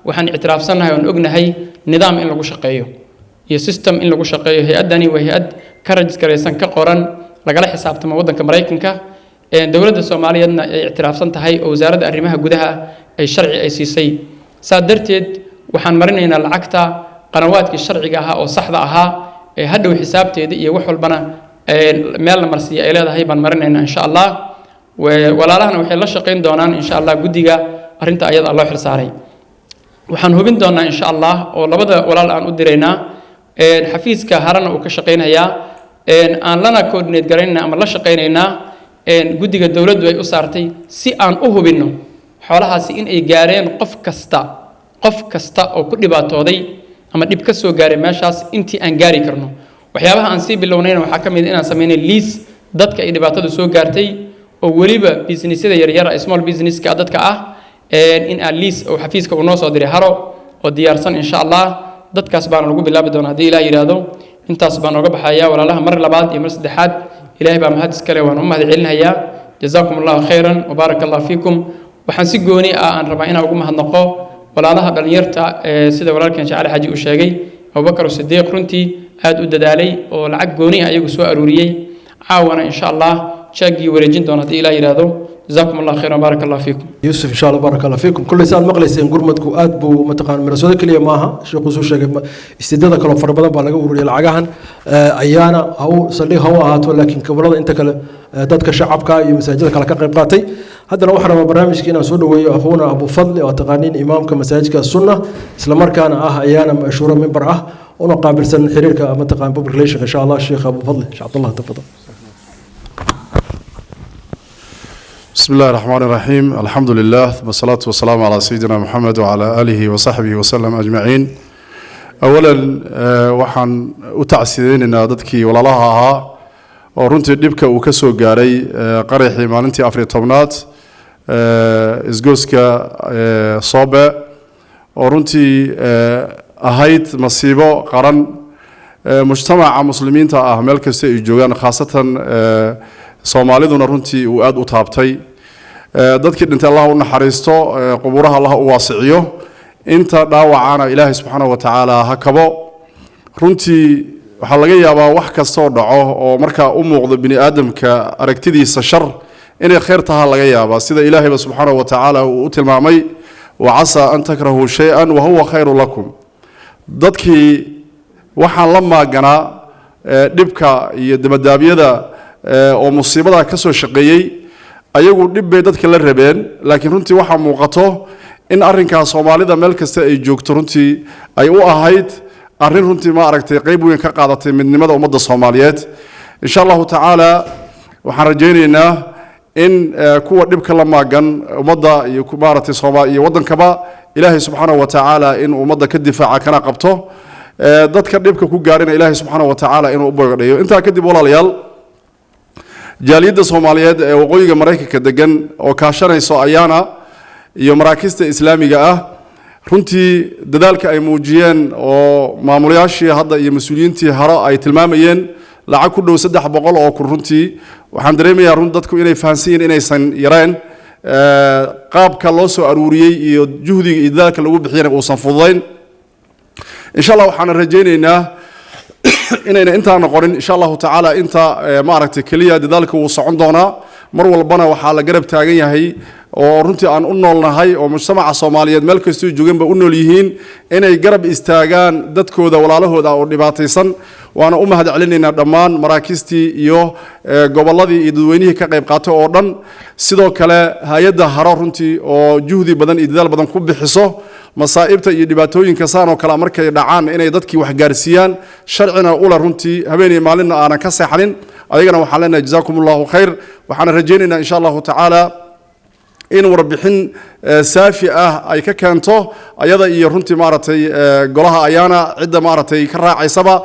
waxaan ictiraafsanahay oo ognahay nidaam in lagu shaqeeyo iyo system in lagu shaqeeyo hay'adani waa hay'ad ka rajiskaraysan ka qoran lagala xisaabtamo waddanka Mareykanka dawladda Soomaaliyeedna ay ictiraafsan tahay oo wasaaradda arrimaha gudaha ay sharci ay siisay saadarteed waxaan marinaynaa lacagta qanawaadkii sharciga ahaa oo saxda ahaa ee hadhow xisaabteeda iyo wax walbana meel la marsiyo ay leedahay baan marinaynaa insha Allah walaalahana waxay la shaqeyn doonaan insha Allah guddiga arinta ayada loo xilsaaray waxaan hubin doonaa insha Allah oo labada walaal aan u diraynaa xafiiska harana uu ka shaqeynayaa aan lana coordinate garaynaa ama la shaqeynaynaa guddiga dawladdu ay u saartay si aan u hubinno xoolahaasi in ay gaareen qof kasta oo ku dhibaatooday ama dhib ka soo gaaray meeshaas intii aan gaari karno waxyaabaha aan sii bilownayna waxaa ka mid inaan sameynay liis dadka ay dhibaatadu soo gaartay oo weliba businessyada yaryar small businesska dadka ah in aan liis oo xafiiska uu noo soo diray haro oo diyaarsan insha allah dadkaas baana lagu bilaabi doonaa haddii ilaah yidhaahdo intaas baan oga baxayaa walaalaha mar labaad iyo mar saddexaad ilaahay baa mahad iskale waan u mahad celinayaa jazaakum allahu khayran wabaaraka allah fiikum waxaan si gooni ah aan rabaa inaan ugu mahadnaqo walaalaha dhalinyarta sida walaalkeen jacali xaji uu sheegay abubakar sidiiq runtii aad u dadaalay oo lacag gooni ah iyagu soo aruuriyey caawana insha allah shaagii wareejin doona haddii ilaah yidhaahdo جزاكم الله خيرا وبارك الله فيكم يوسف إن شاء الله بارك الله فيكم كل سنة مقلسين قرمتكم أدبو متقان مرسولة كلية معها شيخ وسوش شيخ استدادة كلام فربنا بالغ وري العجهن أيانا أو صلي هو هات ولكن كبرنا أنت كلا دتك شعبك يمساجدك على كقرب قاتي هذا لو حرم برنامج كنا سود ويا أخونا أبو فضل وتقانين إمامك مساجدك السنة سلمر كان أيانا مشهورة من براه ونقابل سن حريرك متقان بوبرليشن إن شاء الله الشيخ أبو فضل إن شاء الله تفضل بسم الله الرحمن الرحيم الحمد لله والصلاة والسلام على سيدنا محمد وعلى آله وصحبه وسلم أجمعين أولا وحن أتعسيدين إن dadkii walaalaha ahaa oo runtii dhibka uu ka soo gaaray qaraxii maalintii afar tobnaad isgooska Soobe oo runtii ahayd masiibo qaran mujtamaca muslimiinta ah meel kasta ay joogaan khaasatan Soomaaliduna runtii uu aad u taabtay dadkii dhintay Allah u naxariisto qubuuraha Allah u waasiciyo inta dhaawacana Ilaahay subhanahu wa ta'ala ha kabo runtii waxa laga yaabaa wax kasto dhaco oo marka u muuqdo bini aadamka aragtidiisa shar inay khayr tahay laga yaabaa sida Ilaahay subhanahu wa ta'ala uu tilmaamay wa asa an takrahu shay'an wa huwa khayru lakum dadkii waxaan la maagana dhibka iyo dabadaabiyada oo musiibada ka soo shaqeeyay ayagu dib bay dadka la rabeen laakiin runtii waxa muuqato in arrinka Soomaalida meel kasta ay joogto runtii ay u ahayd arrin runtii ma aragtay qayb weyn ka qaadatay midnimada ummadda Soomaaliyeed insha Allah ta'ala waxaan rajaynaynaa in kuwa dhibka la maagan ummadda iyo ku maaratay Soomaaliya iyo wadankaba Ilaahay subhanahu wa ta'ala in ummadda ka difaaca kana qabto dadka dhibka ku gaarina Ilaahay subhanahu wa ta'ala inuu u boogdhayo inta kadib walaalayaal jaaliyada Soomaaliyeed ee waqooyiga Mareykanka degan oo kaashanayso ayaana iyo maraakista islaamiga ah runtii dadaalka ay muujiyeen oo maamulayaashii hadda iyo mas'uuliyiintii hore ay tilmaamayeen lacag ku dhow 300 oo kun runtii waxaan dareemayaa run dadku inay fahansiin inaysan yareen qaabka loo soo aruuriyay iyo juhdiga iyo dadaalka lagu bixiyay oo san fududayn insha Allah waxaan rajaynaynaa inayna inta noqonin insha Allah ta'ala inta ma aragtay kaliya dadaalka uu socon doona mar walbana waxa la garab taagan yahay oo runtii aan u noolnahay oo mujtamaca Soomaaliyeed meel kasta oo joogan ba u nool yihiin inay garab istaagaan dadkooda walaalahooda oo dhibaataysan waana u mahad celinaynaa dhammaan maraakiistii iyo gobolladii iyo dadweynihii ka qayb qaatay oo dhan sidoo kale hay'adda haro runtii oo juhdi badan iyo dadaal badan ku bixiso masaa'ibta iyo dhibaatooyinka saan oo kale markay dhacaan inay dadkii wax gaarsiiyaan sharcina u la runtii habeenii maalinna aanan ka seexanin ayagana waxaan leenahay jazaakumullahu khayr waxaan rajaynaynaa insha Allah ta'ala in warbixin saafi ah ay ka keento ayada iyo runtii maaratay golaha ayaana cidda maaratay ka raacaysaba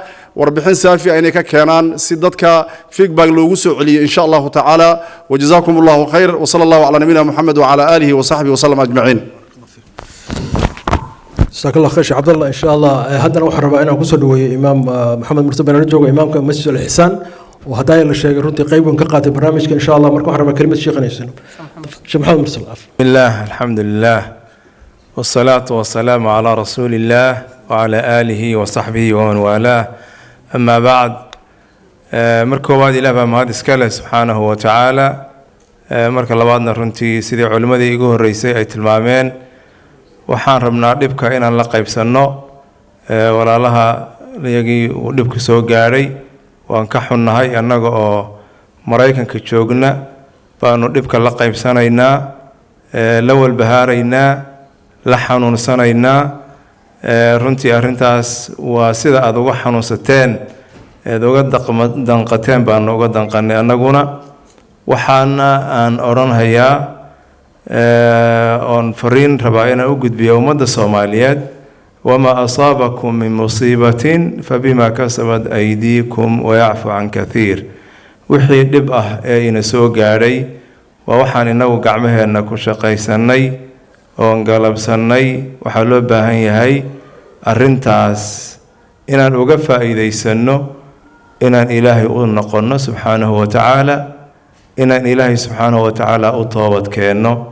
warbixin saafi ah inay ka keenaan si dadka feedback loogu soo celiyo insha Allah ta'ala wajazaakumullahu khayr wa sallallahu ala nabiyina Muhammad wa ala alihi wa sahbihi wa sallam ajma'in جزاك الله خير عبد الله ان شاء الله هذا انا waxaan rabaa inaan ku soo dhaweeyo imaam maxamed murtada baan joogo imaamka masjid al-ihsan oo hadaaya la sheegay runtii qayb weyn ka qaatay barnaamijka insha Allah marka waxaan rabaa kelimad sheekhanaysan sheekh maxamed mursal bismillah alhamdulillah والصلاة والسلام على رسول الله وعلى آله وصحبه ومن والاه أما بعد مركو بعد إله بمهاد إسكاله سبحانه وتعالى مركو لبعضنا رنتي سيدي علماء يقول الرئيسي أي تلمامين waxaan rabnaa dhibka inaan la qaybsano walaalaha iyagii uu dhibku soo gaaray waan ka xunnahay annaga oo Mareykanka joogna baanu dhibka la qaybsanaynaa la walbahaaraynaa la xanuunsanaynaa runtii arrintaas waa sida aad uga xanuunsateen eed uga danqateen baanu uga danqanay annaguna waxaana aan odhanhayaa oon fariin rabaa inaan u gudbiyo ummadda Soomaaliyeed وما أصابكم من مصيبة فبما كسبت أيديكم ويعفو عن كثير وحي دبأه أين سوق علي ووحان إنه قعمه أنك شقيسني وانقلب سني وحلو باهي هاي الرنتاس إن الوقفة إذا يسنو إن إلهي أنقلنا سبحانه وتعالى إن إلهي سبحانه وتعالى أطوبت كأنه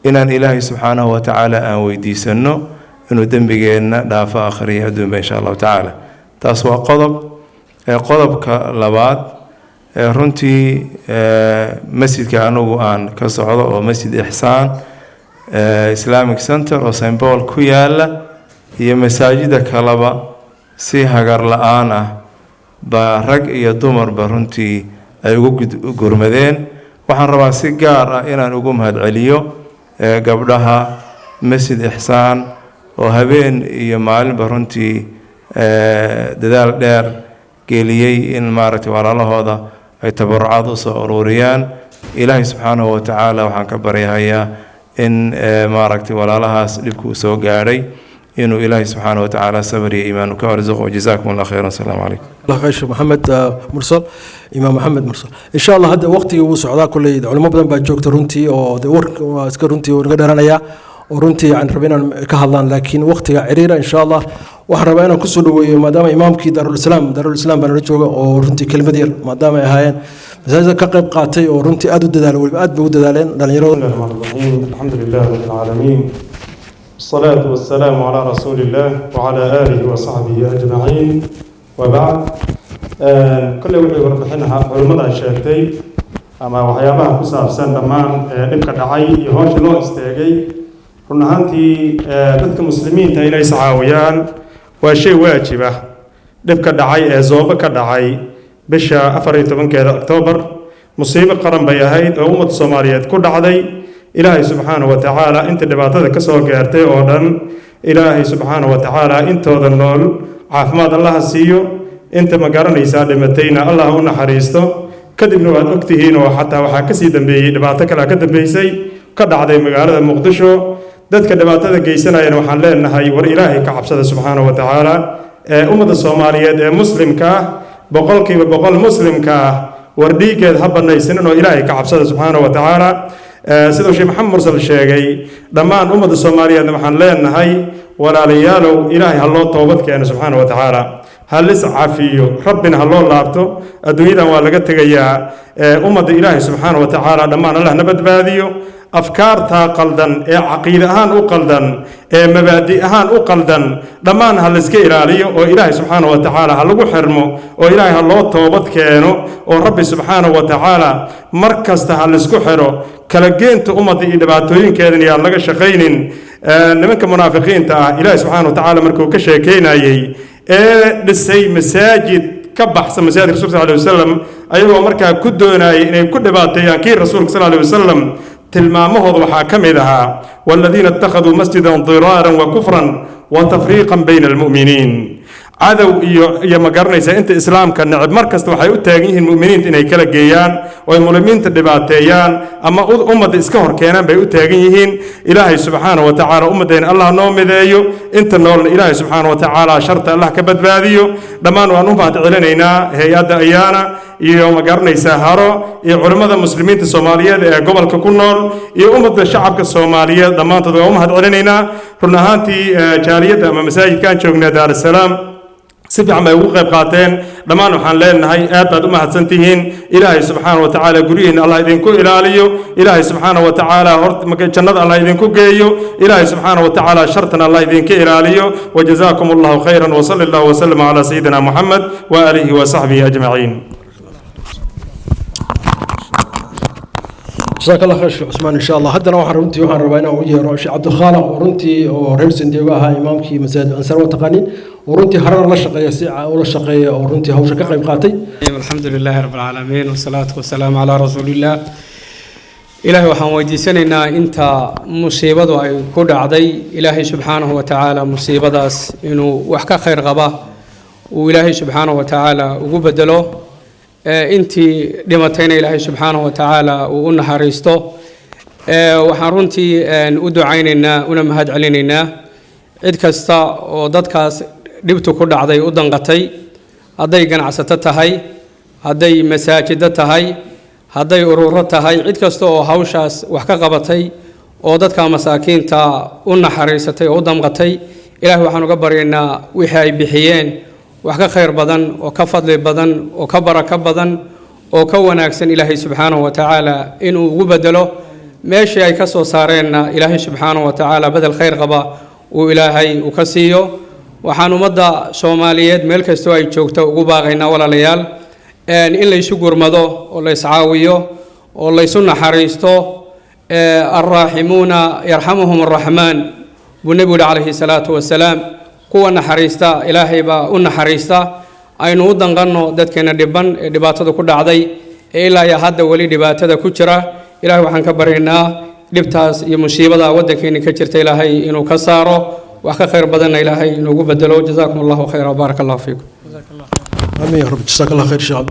إن إلهي سبحانه وتعالى أويدي سنو إنه دنبجينا دافع آخرية دون إن شاء الله تعالى تسوى قضب كلبات رنتي مسجد كأنه آن كصعود أو مسجد إحسان إسلامك سنتر أو سيمبول كويالا هي مساجد كلبا سي هجر لآنا برق يدمر برنتي أيوجد جرمدين وحن ربع سجارة إن نقوم هاد عليو قبلها مسجد إحسان وهبين يمال برنتي ددال دير قيليي إن مارتي وعلى الله هذا يتبرعات وصوروريان إلهي سبحانه وتعالى وحن كبريها يا إن ماركتي ولا لها سلبكو سوق علي إنه إلهي سبحانه وتعالى صبري إيمانك ورزقه وجزاكم الله خيرا السلام عليكم. الله خير محمد مرسل إمام محمد مرسل إن شاء الله هذا وقتي وسعداء كل علماء بدن بجوك ترنتي أو دورك واسكرنتي ونقدر أنا ورنتي عن ربنا كهلان لكن وقتي عريرة إن شاء الله وحربنا كسلوا ما دام إمامك دار الإسلام بنرجوه ورنتي كلمة دير ما دام هاين مساجد كقب قاتي ورنتي أدو الدلال والبعد بود دلالين لأن يرون. الحمد لله رب العالمين الصلاة والسلام على رسول الله وعلى آله وصحبه أجمعين وبعد كل وحي وربحنا علماء الشيخي أما وحيابها كساب سندمان نبقى دعي يهوش الله استيقي رنهانتي ذاتك مسلمين تايلي سعاويان وشي واجبة نبقى دعي زوبك دعي بشا أفريتو من كذا أكتوبر مصيبة قرن بيهايد وأمة الصوماليات كل عدي إلهي سبحانه وتعالى أنت دبعتها كسو قارتي أولا إلهي سبحانه وتعالى أنت وذنول عافماد الله السيو أنت مقارني سالمتين الله هنا حريستو كدب نوعد أكتهين وحتى وحاكسي دنبي دبعتك لا كدب بيسي قد عدي مقارنة مقدشو دادك دبعتها قيسنا ينوحان لأنها ور إلهي كعبسة سبحانه وتعالى أمة الصوماليات مسلم كاه بقولك بقول مسلم كاه ورديك هبنا يسنن إلهي كعبسة سبحانه وتعالى sidoo sheekh maxamed mursal sheegay dhammaan ummadda Soomaaliyeed waxaan leenahay walaalayaalow ilaahay ha loo toobad keeno subxaanahu wa ta'ala hal iscafiyo rabbina ha loo laabto adduunyadan waa laga tagayaa ummadda ilaahay subxaanahu wa ta'ala dhammaan Allah na badbaadiyo afkaarta qaldan ee caqiida ahaan u qaldan ee mabaadi ahaan u qaldan dhammaan ha la iska ilaaliyo oo ilaahay subxaanahu wa ta'ala ha lagu xirmo oo ilaahay ha loo toobad keeno oo rabbi subxaanahu wa ta'ala markasta ha la isku xiro kala geenta ummadda iyo dhibaatooyinkeedan yaa laga shaqaynin nimanka munaafiqiinta ah ilaahay subxaanahu wa ta'ala markuu ka sheekeynayay ee dhisay masaajid ka baxsan masaajidka rasuulka sallallahu alayhi wasallam ayagoo markaa ku doonayay inay ku dhibaateeyaan kii rasuulka sallallahu alayhi wasallam tilmaamahooda waxaa ka mid ahaa والذين اتخذوا مسجدا ضرارا وكفرا وتفريقا بين المؤمنين عدو يا مقرنيسا انت اسلام كان نعب مركز waxay u taagan yihiin muuminiinta inay kala geeyaan oo ay muslimiinta dhibaateeyaan ama ummada iska hor keenan bay u taagan yihiin ilaahay subhanahu wa ta'ala ummadeen Allah noo mideeyo inta nool ilaahay subhanahu wa ta'ala sharta Allah ka badbaadiyo dhamaan waan u mahadcelinaynaa hay'adda ayaana iyo magarnaysa haro iyo culimada muslimiinta Soomaaliyeed ee gobolka ku nool iyo ummadda shacabka Soomaaliyeed dhamaantood waan u mahadcelinaynaa run ahaantii jaaliyada ama masaajidkan joognaa Dar es Salaam si fiican bay ugu qayb qaateen dhammaan waxaan leenahay aad baad u mahadsantihiin ilaahay subxaanahu wa ta'ala gurihiina Allah idinku ilaaliyo ilaahay subxaanahu wa ta'ala horta jannada Allah idinku geeyo ilaahay subxaanahu wa ta'ala shartana Allah idinka ilaaliyo wajazaakumullahu khayran wa sallallahu wa sallama ala sayyidina Muhammad wa alihi wa sahbihi ajma'in. جزاك الله خير شيخ عثمان ان شاء الله هدنا waxaan runtii waxaan rabaa inaan u yeero Sheikh Abdul Khaliq oo runtii oo reer Sandiego ahaa imaamkii masaajid Ansar wa taqaaniin oo runtii harar la shaqeeyo si ula shaqeeyo oo runtii hawsha ka qayb qaatay alxamdulillahi rabbil alamin wasalaatu wasalaamu ala rasuulillah ilaahay waxaan weydiisanaynaa inta musiibadu ay ku dhacday ilaahay subxaanahu wa ta'ala musiibadaas inuu wax ka khayr qaba uu ilaahay subxaanahu wa ta'ala ugu bedelo intii dhimatayna ilaahay subxaanahu wa ta'ala uu u naxariisto waxaan runtii u ducaynaynaa una mahad celinaynaa cid kasta oo dadkaas dhibtu ku dhacday u danqatay hadday ganacsato tahay hadday masaajido tahay hadday ururo tahay cid kasta oo hawshaas wax ka qabatay oo dadka masaakiinta u naxariisatay oo u damqatay ilaahay waxaan uga baryaynaa wixii ay bixiyeen wax ka khayr badan oo ka fadli badan oo ka barako badan oo ka wanaagsan ilaahay subxaanahu wa tacaala inuu ugu bedelo meeshii ay ka soo saareenna ilaahay subxaanahu wa tacaala bedel khayr qaba uu ilaahay u ka siiyo waxaan ummadda Soomaaliyeed meel kastoo ay joogto ugu baaqaynaa walaalayaal in la isu gurmado oo la iscaawiyo oo la isu naxariisto arraaximuuna yarxamuhum arraxmaan buu nebigu calayhi salaatu wasalaam kuwa naxariista ilaahay baa u naxariista aynu u danqanno dadkeena dhiban ee dhibaatada ku dhacday ee ilaa iyo hadda weli dhibaatada ku jira ilaahay waxaan ka baryaynaa dhibtaas iyo musiibada waddankeena ka jirta ilaahay inuu ka saaro wax ka khayr badanna ilaahay inuugu bedelo jazaakum allahu khayra baaraka allahu fiikum آمين يا رب جزاك الله خير شعب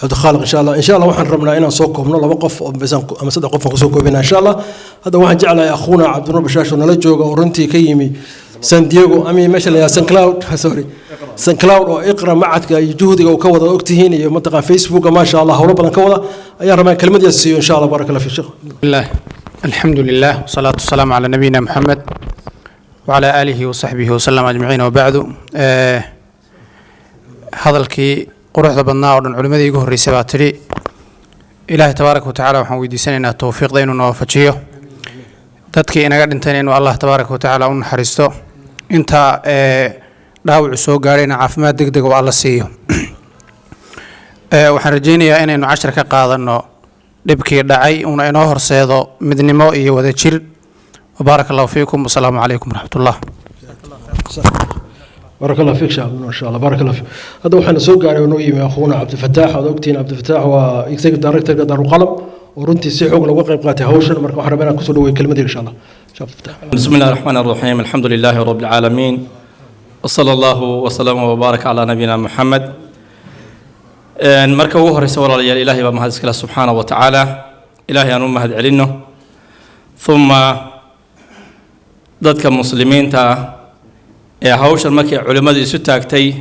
عبد الخالق إن شاء الله وحن ربنا إنا نسوقهم لو وقف أما صدق قف نسوقه بينا إن شاء الله هذا واحد جعل أخونا عبد النور بشاش ونلجوج ورنتي كيمي سان دييغو أمي ماشي يا سان كلاود سوري سان كلاود وإقرأ معك جهدك وكوضة وقتهين منطقة فيسبوك ما شاء الله وربنا كوضة يا رب كلمة يسيو إن شاء الله بارك الله في الشيخ الله الحمد لله والصلاة والسلام على نبينا محمد وعلى آله وصحبه وسلم أجمعين وبعد hadalkii quruxda badnaa oo dhan culimadii igu horreysay baa tidhi ilaahay tabaaraka wa tacaala waxaan weydiisanaynaa towfiiqda inuu noo waafajiyo dadkii inaga dhintayna inuu allah tabaaraka wa tacaala u naxariisto inta dhaawacu soo gaadhayna caafimaad deg deg oo alla siiyo waxaan rajaynayaa inaynu cashar ka qaadanno dhibkii dhacay uuna inoo horseedo midnimo iyo wadajir وبارك الله فيكم والسلام عليكم ورحمة الله. بارك الله فيك شعب ما شاء الله بارك الله فيك. هذا وحنا سوق على ونوي مع أخونا عبد الفتاح هذا وقتين عبد الفتاح وإكزيكتيف دايركتور دار القلم ورنتي سيحوق لو وقع قاتي هوشن مركب حنا بينا كسر كلمة إن شاء الله. شعب الفتاح. بسم الله الرحمن الرحيم الحمد لله رب العالمين وصلى الله وسلم وبارك على نبينا محمد. مركب وهر سوى الإلهي بمهد سبحانه وتعالى إلهي أن أمهد علينا ثم dadka muslimiinta ee hawshan markii culimadu isu taagtay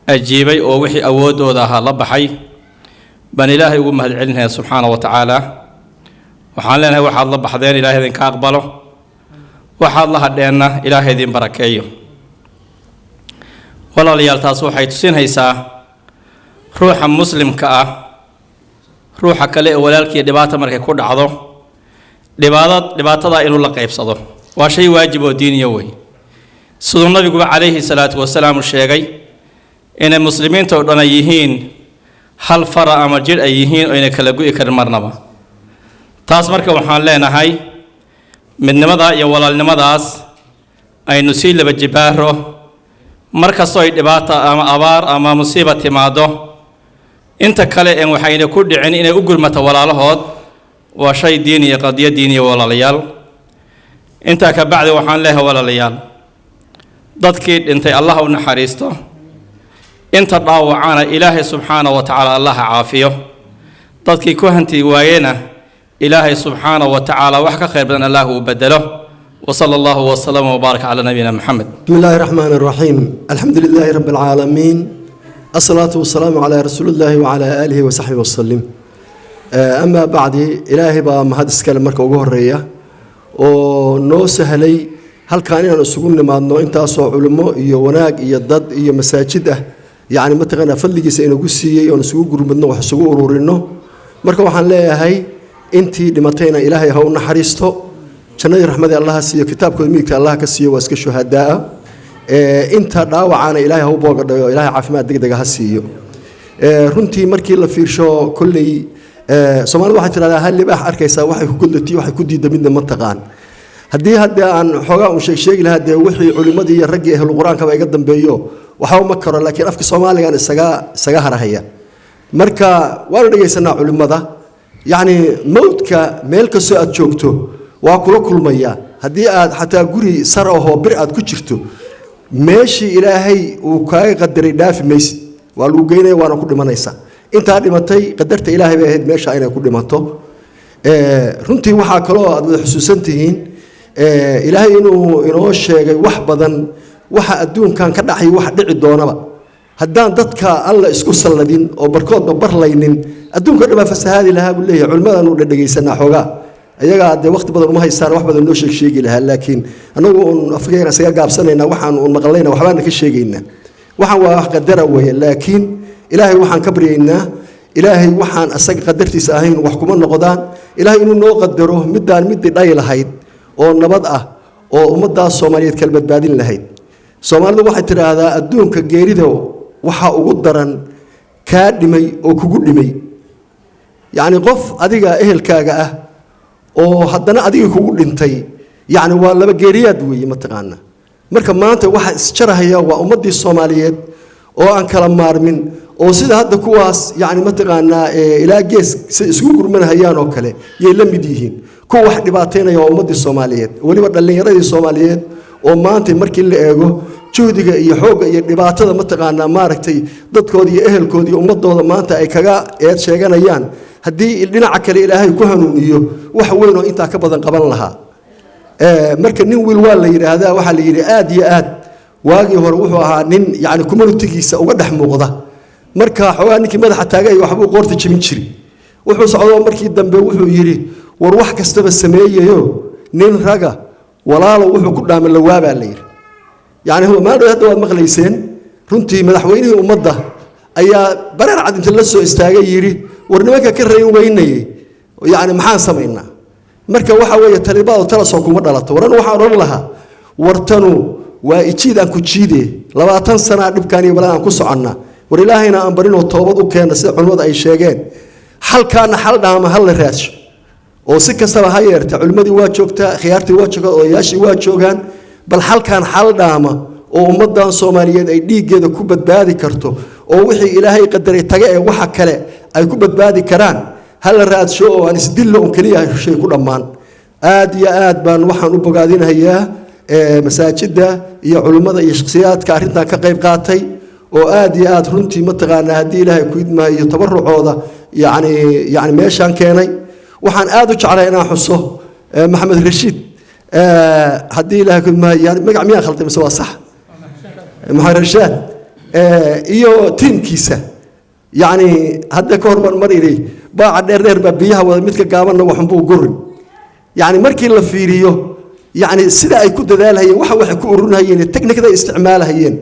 ajiibay oo wixii awoodooda ahaa la baxay baan ilaahay ugu mahad celinayaa subxaanahu wa tacaala waxaan leenahay waxaad la baxdeen ilaahay idinka aqbalo waxaad la hadheenna ilaahay idin barakeeyo walaalayaal taas waxay tusinaysaa ruuxa muslimka ah ruuxa kale ee walaalkii dhibaata markay ku dhacdo dhibaatada inuu la qaybsado waa shay waajib oo diiniya wey siduu nabiguba calayhi salaatu wasalaam sheegay inay muslimiinta oo dhan ay yihiin hal fara ama jir ay yihiin oo inay kala go'i karin marnaba taas marka waxaan leenahay midnimada iyo walaalnimadaas aynu sii laba jibaaro markastoo ay dhibaato ama abaar ama musiiba timaado inta kale een waxayna ku dhicin inay u gurmato walaalahood waa shay diiniya qadiyo diiniya walaalayaal intaa ka bacdi waxaan leeyahay walaalayaal dadkii dhintay allah u naxariisto inta dhaawacana ilaahay subxaanahu wa tacaala allah caafiyo dadkii ku hanti waayena ilaahay subxaanahu wa tacaala wax ka khayr badan allah uu bedelo وصلى الله وسلم وبارك على نبينا محمد. بسم الله الرحمن الرحيم الحمد لله رب العالمين الصلاة والسلام على رسول الله وعلى آله وصحبه وسلم. أما بعد إلهي بقى مهدس كلام مركو جوهرية ونو سهلي هل كان أنا سجون ما إنه أنت أصو علماء يوناق يضد مساجده يعني مثلا فلقي سينو جسي ونسوق جروبنا وحسوق ورورينه مركو حنلاقي هاي أنتي لمتينا إلهي هون حريستو جنة رحمة الله سيو كتابك ميك الله كسيو واسك الشهداء أنت داوعنا إلهي هو بوجد إلهي عافمات دق هسيو رنتي مركي الله في شو كلي سومال واحد ترى هل بح أركيسا واحد كل تي واحد كودي دمنا منطقان هدي عن حقاء وشيء لهذا وحي علماء يرجع القرآن كما يقدم بيو وحاول مكر لكن أفك سومال يعني سجاها رهية مركا وارد يسنا علماء ذا يعني موت كملك سؤال شوكتو وكل مياه هدي حتى جوري سره برعد كشرتو ماشي إلهي وكاي قدر يدافع ميسي والوجينا وانا كل ما نيسا أنت هذه متى قدرت إلهي بهد ماشي أنا كل ما تو رنتي وحكلوا حسوسنتين ilaahay inuu inoo sheegay wax badan waxa adduunkan ka dhacay wax dhici doonaba haddaan dadka alla isku salladin oo barkoodba barlaynin adduunka dhan baa fasahaadi lahaa buu leeyahay culimmadan uu dhadhegaysanaa xoogaa ayagaa dee waqti badan uma haystaan wax badan noo sheegi lahaa laakiin anagu uun afkeena isaga gaabsanaynaa waxaan uun maqlayna waxbaana ka sheegaynaa waxaan waa wax qadara weeye laakiin ilaahay waxaan ka baryaynaa ilaahay waxaan asaga qadartiisa ahayn wax kuma noqdaan ilaahay inuu noo qadaro midii dhay lahayd oo nabad ah oo ummaddaas soomaaliyeed kala badbaadin lahayd soomaalidu waxay tidhaahdaa adduunka geerida waxaa ugu daran kaa dhimay oo kugu dhimay yacni qof adiga ehelkaaga ah oo haddana adigii kugu dhintay yacni waa laba geeriyaad weeye mataqaana marka maanta waxa isjarahaya waa ummaddii soomaaliyeed oo aan kala maarmin oo sida hadda kuwaas yacni mataqaanaa ilaa gees si isugu gurmanahayaan oo kale yay la mid yihiin kuwa wax dhibaataynaya waa ummaddii soomaaliyeed weliba dhallinyaradii soomaaliyeed oo maanta markii la eego juhdiga iyo xoogga iyo dhibaatada mataqaanaa maaragtay dadkooda iyo ehelkooda iyo ummadooda maanta ay kaga eed sheeganayaan haddii dhinaca kale ilaahay ku hanuuniyo wax weyn oo intaa ka badan qaban lahaa marka nin wiil waa la yidhaahdaa waxaa la yidhi aad iyo aad waagii hore wuxuu ahaa nin yacni communitigiisa uga dhex muuqda marka xoogaa ninkii madaxa taagay waxbuu qoorta jebin jiri wuxuu socdoo markii dambe wuxuu yidhi war wax kastaba sameeyayo nin raga walaalo wuxuu ku dhaama lawaabaa la yidhi yacni maadhow hadda waad maqlayseen runtii madaxweynihii ummadda ayaa bareer cad inta la soo istaagay yidhi war nimanka ka rayn weynayay yacni maxaan samaynaa marka waxa weeye talibaado talasoo kuma dhalato waran waxaan odhan lahaa wartanu waa ijiid aan ku jiide 20 sana dhibkaan iyo balaan ku soconnaa war ilaahayna aan barinoo toobad u keena sida culimadu ay sheegeen halkaana xal dhaama hal la raadsho oo si kastaba ha yeerta culimadii waa joogtaa khiyaartii waa joogaan odayaashii waa joogaan bal halkaan xal dhaama oo ummaddan soomaaliyeed ay dhiiggeeda ku badbaadi karto oo wixii ilaahay qadaray taga ee waxa kale ay ku badbaadi karaan hal la raadsho oo aan isdillo un keliya shay ku dhammaan aad iyo aad baan waxaan u bogaadinahayaa masaajidda iyo culimmada iyo shakhsiyaadka arrintan ka qayb qaatay oo aad iyo aad runtii mataqaanaa haddii ilaahay ku idmaayo tabarucooda yacni meeshaan keenay waxaan aad u jeclahay inaan xuso maxamed rashiid haddii ilaahay ku idmaayo yani magac miyaan khalday mise waa sax maxamed rashaad iyo tiimkiisa yacni hadda ka hor mar idhi baaca dheerdheer baa biyaha wada midka gaabanna waxunbuu gurin yacni markii la fiiriyo yacni sida ay ku dadaalhayeen waxay ku ururinayeen teknikada ay isticmaalahayeen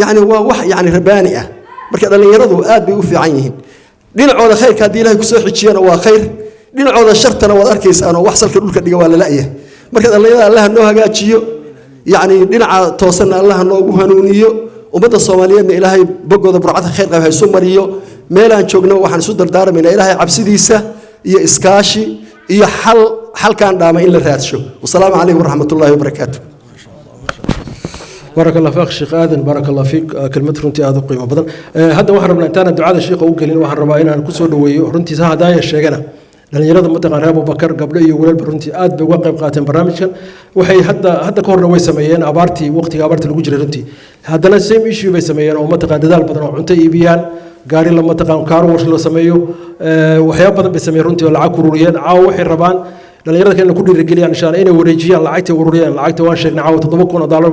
yacni waa wax yacni rabaani ah marka dhallinyaradu aad bay u fiican yihiin dhinacooda khayrka haddii ilaahay kusoo xijiyana waa khayr dhinacooda shartana waad arkaysaan oo wax salka dhulka dhiga waa lala-yahay marka dhallinyarada allaha noo hagaajiyo yacni dhinaca toosanna allaha noogu hanuuniyo ummadda soomaaliyeedna ilaahay boggooda burcadka khayr qaba ha isu mariyo meelaan joogno waxaan isu dardaarmaynaa ilaahay cabsidiisa iyo iskaashi iyo xalkaan dhaama in la raadsho wasalaamu calaykum waraxmat ullaahi wabarakaatu بارك الله فيك شيخ آدم بارك الله فيك كلمة رنتي هذا قيمة بدن هذا واحد ربنا انتنا دعاء الشيخ وقلنا واحد ربنا أن كسر دوي رنتي سها داية الشيخنا لأن يرد متقن أبو بكر قبل يقول برنتي آد بوقف قاتم برنامج وحي حتى كورنا ويسميين أبارتي وقتي أبارتي الوجر رنتي هذا نسيم إيشيو بيسميين أو متقن دال بدن عنتي يبيان قاري لما متقن كارو وش لو سميو وحياة بدن بيسمي رنتي ولا عكوريين عاو وحي ربان dhalinyarada kale ku dhiirigeliyaan insha Allah inay wareejiyaan lacagta ururiyaan lacagta waan sheegnay caawa 7,000 dollar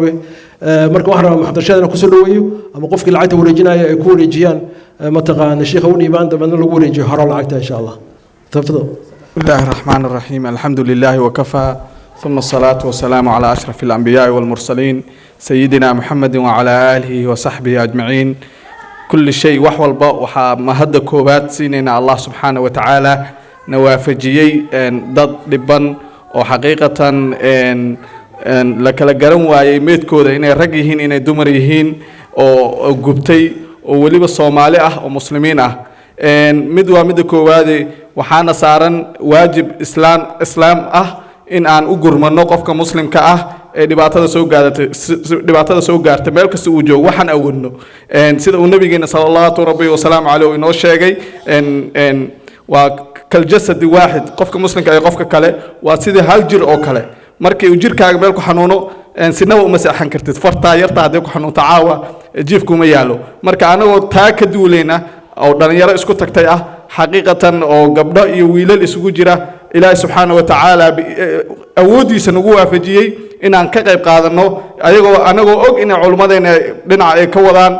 marka waxaan rabaa maxdarashada ku soo dhaweeyo ama qofkii lacagta wareejinaya ay ku wareejiyaan mataqaan sheekha u dhiibaan dabadna lagu wareejiyo haro lacagta insha Allah tafadhal bismillahir rahmanir rahim alhamdulillahi wa kafa thumma salatu wa salamu ala ashrafil anbiya'i wal mursalin sayyidina muhammadin wa ala alihi wa sahbihi ajma'in kulli shay wax walba waxa ma hadda koobaad siinayna Allah subhanahu wa ta'ala nawaafajiyay dad dhiban oo xaqiiqatan la kala garan waayay meedkooda inay rag yihiin inay dumar yihiin oo gubtay oo waliba Soomaali ah oo muslimiin ah mid waa mid koowaad waxaana saaran waajib islaam ah in aan u gurmano qofka muslimka ah ee dhibaatada soo gaartay meel kasta uu joogo waxaan awoodno sida uu nabigeena sallallahu alayhi wa sallam inoo sheegay waa كالجسد واحد قفك مسلم كأي قفك كله واسيد هالجر أو كله مركي وجر كأي بالك حنونه سنوا مسحن كرتت فرتا يرتا هذيك حنو تعاوى جيفكم يالو مركي أنا وتأكدوا لنا أو دنيا اسكو تكتيا حقيقة أو قبل يويل الاسكو جرا ilaahay subxaana wa tacaala awooddiisa nagu waafajiyey inaan ka qayb qaadano anagoo og inay culimmadeena dhinaca ay ka wadaan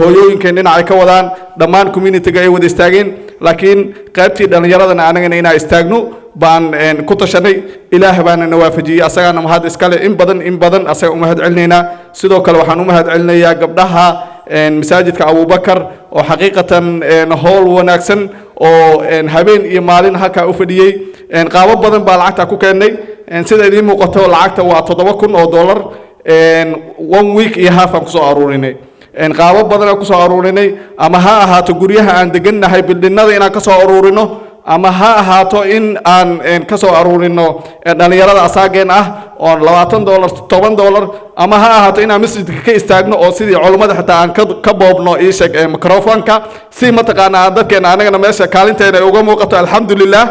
hooyooyinkeen dhinaca ay ka wadaan dhammaan communitiga ay wada istaageen laakiin qaybtii dhallinyaradana anagana inaan istaagno baan ku tashanay ilaah baana na waafajiyey asagaana mahad iskale in badan asaga u mahad celinaynaa sidoo kale waxaan u mahad celinayaa gabdhaha masaajidka abubakar oo xaqiiqatan howl wanaagsan oo habeen iyo maalin halkaa u fadhiyey qaabo badan baa lacagta ku keennay sida idiin muuqato lacagta waa $7,000 1 week iyo half aan kusoo aruurinay qaabo badan aan kusoo aruurinay ama ha ahaato guryaha aan degannahay bildhinnada inaan ka soo aruurino ama ha ahaato in aan ka soo aruurino dhallinyarada asaageen ah oo $20 $10 ama ha ahaato inaan masjidka ka istaagno oo sidii culummada xitaa aan ka boobno ii sheeg microfonka si mataqaanaa dadkeena anagana meesha kaalinteena uga muuqato alxamdulilah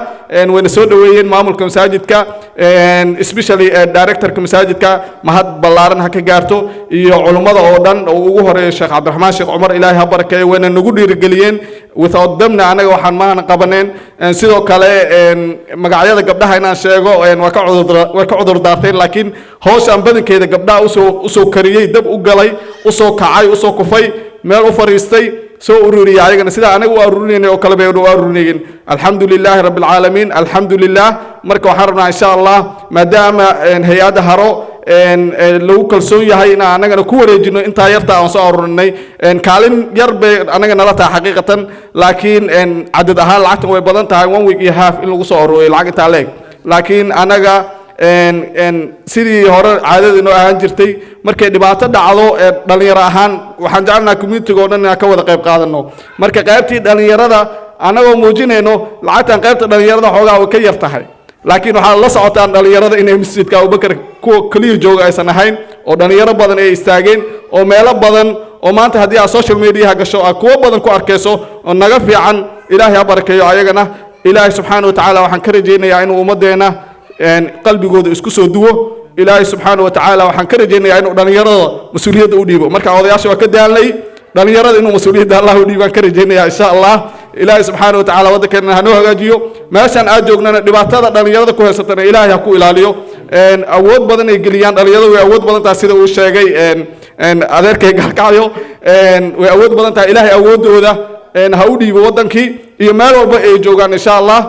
wayna soo dhaweeyeen maamulka masaajidka especially directorka masaajidka mahad ballaaran ha ka gaarto iyo culummada oo dhan oo ugu horeeya sheekh cabdiraxmaan sheekh cumar ilaahay ha barakeeyo wayna nagu dhiirigeliyeen without themna anaga waxaan maana qabaneen sidoo kale magacyada gabdhaha inaan sheego way ka cudur daarteen laakiin hawshan badankeeda gabdhaha usoo kariyey dab u galay usoo kacay usoo kufay meel u fariistay soo ururiyay ayagana sida anaga u arurinayna oo kale bay u arurinayeen alxamdulilaahi rabbil caalamiin alxamdulilah marka waxaan rabnaa insha allah maadaama hay-adda haro lagu kalsoon yahay in anagana ku wareejino intaa yarta aan soo arurinay kaalin yar bay anaga nala tahay xaqiiqatan laakiin cadad ahaan lacagtan way badan tahay 1 week iyo half in lagu soo aruuriyo lacag intaa leeg laakiin anaga sidii hore caadada inoo ahaan jirtay markay dhibaato dhacdo dhalinyaro ahaan waxaan jecelnaha communitiga oo dhan inaan ka wada qayb qaadano marka qaybtii dhalinyarada anagoo muujinayno lacagtan qaybta dhalinyarada xoogaa way ka yar tahay laakiin waxaa la socotaan dhalinyarada inay masjidka abubakar kuwa keliya jooga aysan ahayn oo dhalinyaro badan ay istaageen oo meelo badan oo maanta haddii aad social mediaha gasho aad kuwo badan ku arkayso oo naga fiican ilaahay ha barakeeyo ayagana ilaahay subxaana wa tacaala waxaan ka rajaynayaa inuu ummaddeena qalbigooda isku soo duwo ilaahay subxaana wa tacaala waxaan ka rajaynayaa inuu dhalinyarada mas-uuliyadda u dhiibo marka odayaasha waa ka daalnay dhalinyarada inuu mas-uuliyadda allah u dhiibaan ka rajaynayaa insha allah ilaahay subxaana wa tacaala waddankeena hanoo hagaajiyo meeshaan aad joognana dhibaatada dhalinyarada ku haysatana ilaahay ha ku ilaaliyo awood badan ay geliyaan dhalinyarada way awood badan tahay sida uu sheegay adeerkay gaalkacyo way awood badan tahay ilaahay awoodooda ha u dhiibo waddankii iyo meel walba ay joogaan insha allah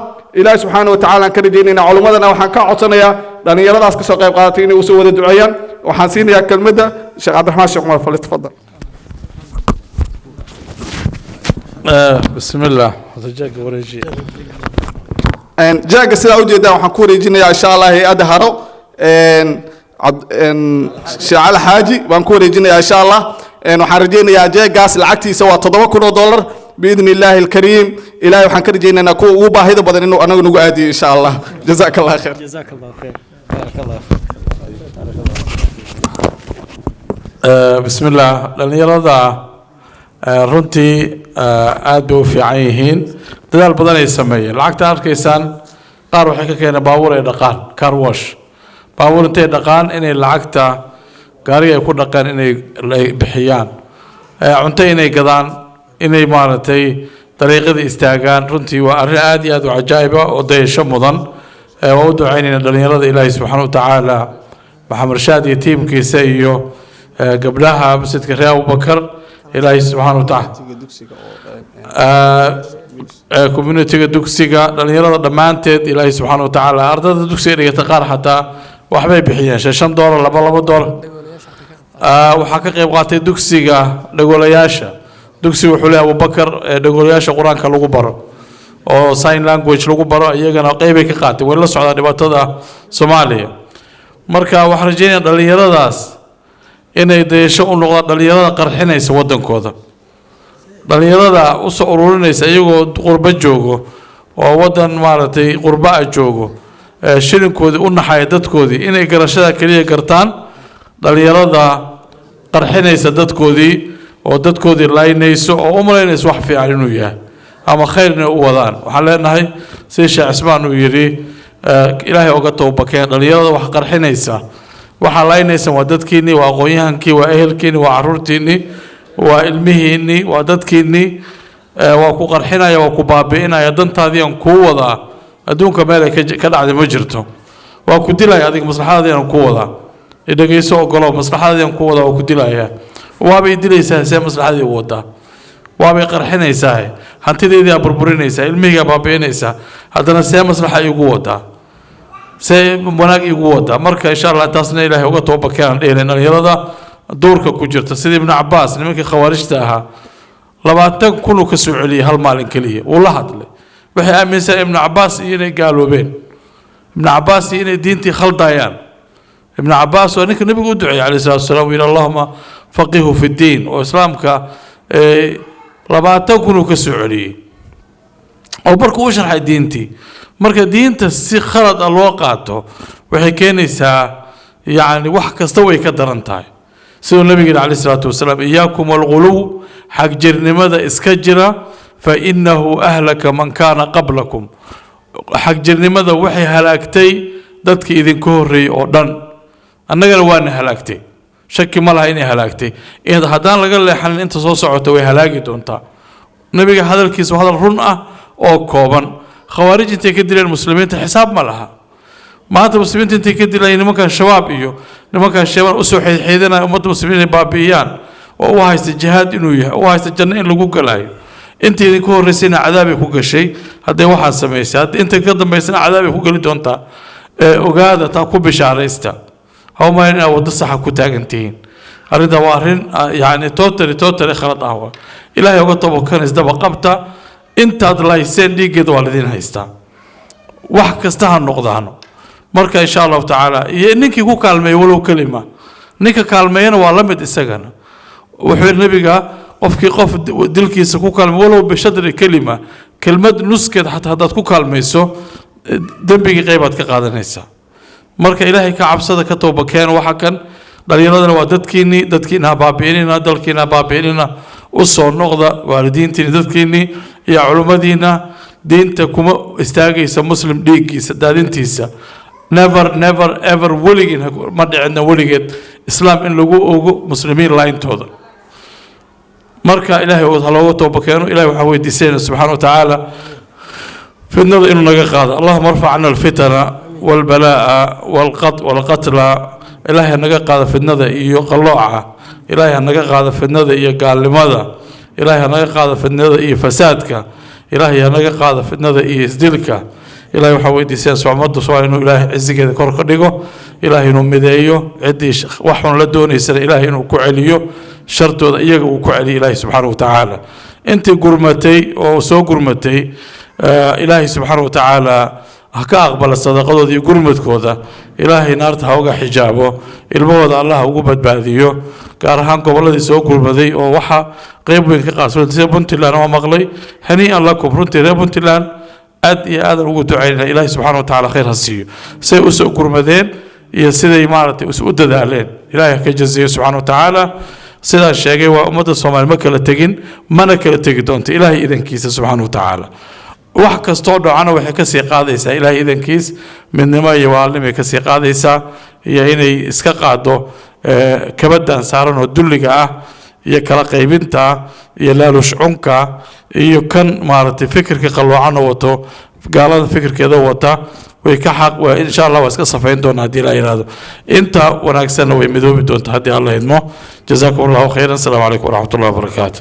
ilaahay subxaana wa tacaala aan ka rajaynayna culimmadana waxaan ka codsanayaa dhalinyaradaas ka soo qayb qaadatay inay usoo wada duceeyaan waxaan siinayaa kelmadda sheekh cabdiraxmaan sheekh cumar fali tafadal بسم الله jaaga sidaa ujeedaa waxaan ku wareejinayaa insha allah hay-adda haro sheekh cali xaaji baan ku wareejinayaa insha allah waxaan rajaynayaa jeegaas lacagtiisa waa $7,000 باذن الله الكريم الهي وحن كرجينا كو ugu baahida badan inuu anagu nagu aadiyo insha Allah jazakallahu khair بسم الله dhalinyarada runtii aad bay u fiican yihiin dadaal badan ay sameeyeen lacagta arkaysaan qaar waxay ka keeneen baabuur ay dhaqaan car wash baabuur intay dhaqaan inay lacagta gaariga ay ku dhaqaan inay bixiyaan cunto inay gadaan inay maaragtay dariiqada istaagaan runtii waa arrin aad iyo aad u cajaa'ib ah oo dayasho mudan waa u ducaynayna dhalinyarada ilaahay subxaana wa tacaala maxamed rashaad iyo tiimkiisa iyo gabdhaha masjidka reer abubakar ilaahay subxaana wa tacaala communitiga dugsiga dhalinyarada dhammaanteed ilaahay subxaana wa tacaala ardayda dugsiga dhigata qaar xataa waxbay bixiyeen $5 $2 waxaa ka qayb qaatay dugsiga dhagoolayaasha dugsiga wuxuu leeyahay abubakar dhagoolayaasha qur-aanka lagu baro oo sign language lagu baro iyagana qeybay ka qaatay way la socdaa dhibaatada soomaaliya marka waxaan rajaynayaa dhalinyaradaas inay dayasho u noqdaan dhalinyarada qarxinaysa waddankooda dhalinyarada usoo ururinaysa iyagoo qurbo joogo oo waddan maaragtay qurbo ah joogo shilinkoodii u naxaya dadkoodii inay garashada keliya gartaan dhalinyarada qarxinaysa dadkoodii oo dadkoodii laynayso oo u malaynayso wax fiican inuu yahay ama khayrna u wadaan waxaan leenahay sida sheekh cismaan uu yidhi ilaahay oga toobakeen dhalinyarada wax qarxinaysa waxaa laynaysan waa dadkiinnii waa aqoon-yahankii waa ehelkiinni waa caruurtiinnii waa ilmihiinnii waa dadkiinnii waa ku qarxinaya waa ku baabi'inaya dantaadii aan kuu wadaa adduunka meel ay ka dhacday ma jirto waa ku dilaya adiga maslaxadaadaan ku wadaa dhageyso ogolo maslaxadaadaan ku wadaa waa ku dilaya waabay dilaysaa see maslaxadii u wadaa waabay qarxinaysaa hantideedii burburinaysaa ilmihii baabiinaysaa haddana see maslaxa igu wadaa see wanaag igu wadaa marka insha Allah taasna ilaahay uga tooba keenan dhalinyarada duurka ku jirta sida ibn Abbas nimankii khawaarijta ahaa 20 kun ka soo celiyay hal maalin kaliya uu la hadlay waxay aaminsan ibn Abbas inay gaaloobeen ibn Abbas inay diintii khaldayaan ibn Abbas waa ninka nabigu u duceeyay alayhi salaatu wasalaam ila Allahumma faqihu fi diin oo islaamka 20 kun ka soo celiyay oo markuu u sharxay diintii marka diinta si khalad loo qaato waxay keenaysaa yani wax kasta way ka daran tahay sidoo nabiga alayhi salaatu wasalaam iyaakum walghulu xaq jirnimada iska jira fa innahu ahlaka man kana qablakum xaq jirnimada waxay halaagtay dadka idinka horeeyay oo dhan annagana waana halaagtay shaki ma laha inay halaagtay haddaan laga leexanin inta soo socota way halaagi doontaa nabiga hadalkiisa hadal run ah oo kooban خوارج انت كدل المسلمين حساب ما لها ما انت المسلمين انت كدل يعني ما كان شباب ايو ما كان شباب اسو حيدنا امه المسلمين بابيان وهاي الجهاد انه وهاي الجنه ان لو غلاي انت كو رسينا عذابي كو غشي هدا waxaa sameeyay انت ka dambeysana عذابي ku gali doonta ogaada ta ku bishaareysta hawma in wada sax ku taagantiin arida waa arin yani totally khalad ah ilaahay uga tabakan isdaba qabta intaad layseen dhigeed waalidin haystaa wax kasta ha noqdaano marka insha Allah taala iyo ninkii ku kaalmeey walow kalima ninka kaalmeeyna waa la mid isagana wuxuu nabiga qofkii qof dilkiisa ku kaalmeey walow bishadri kalima kelmad nuskeed hatta hadaad ku kaalmeyso dambiga qaybaad ka qaadanaysaa marka ilaahay ka cabsada ka tooba keen waxa kan dhalinyarada waa dadkiina baabiinina dalkiina baabiinina usoo noqda waalidiintii dadkiini iyo culimadiina diinta kuma istaagaysa muslim dhiiggiisa daadintiisa never ever waligin ma dhicina waligeed islaam in lagu ogo muslimiin laayntooda marka ilaahay oo looga tooba keeno ilaahay waxa weydiisanaa subhanahu wa ta'ala fitnada inuu naga qaado allahumma irfa'na alfitana walbalaa walqatla ilaahay naga qaado fitnada iyo qalooca ilaahay naga qaado fitnada iyo gaalnimada ilaahay naga qaado fitnada iyo fasaadka ilaahay naga qaado fitnada iyo isdilka ilaahay waxa weydiisay su'aamada soo inuu ilaahay cizigeeda kor ka dhigo ilaahay inuu mideeyo cidii waxun la doonaysa ilaahay inuu ku celiyo shartooda iyaga uu ku celiyo ilaahay subhanahu wa ta'ala intii gurmatay oo soo gurmatay ilaahay subhanahu wa ta'ala haka aqbal sadaqadooda iyo gurmadkooda ilaahay naarta ha uga xijaabo ilmahooda Allah ugu badbaadiyo gaar ahaan goboladii soo gurmaday oo waxa qayb weyn ka qaasay Puntland oo maqlay hanii'an lakum runtii reer Puntland aad iyo aad ugu duceynaa ilaahay subhanahu wa ta'ala khayr hasiyo say u soo gurmadeen iyo siday maartay u dadaaleen ilaahay ka jaziyo subhanahu wa ta'ala sida sheegay waa ummadda Soomaaliyeed ma kala tagin mana kala tagi doonto ilaahay idankiisa subhanahu wa ta'ala wax kasto dhacana waxay ka sii qaadaysaa ilaahay idankiis midnimo iyo waalnimo ka sii qaadaysaa iyo inay iska qaado kabadan saaran oo dulliga ah iyo kala qaybinta iyo laalushcunka iyo kan maartay fikirka qaloocan wato gaalada fikirkeeda wata way ka xaq waa insha Allah waa iska safayn doona hadii la yiraahdo inta wanaagsan way midoobi doonta hadii Allah idmo jazakumullahu khayran assalamu alaykum wa rahmatullahi wa barakatuh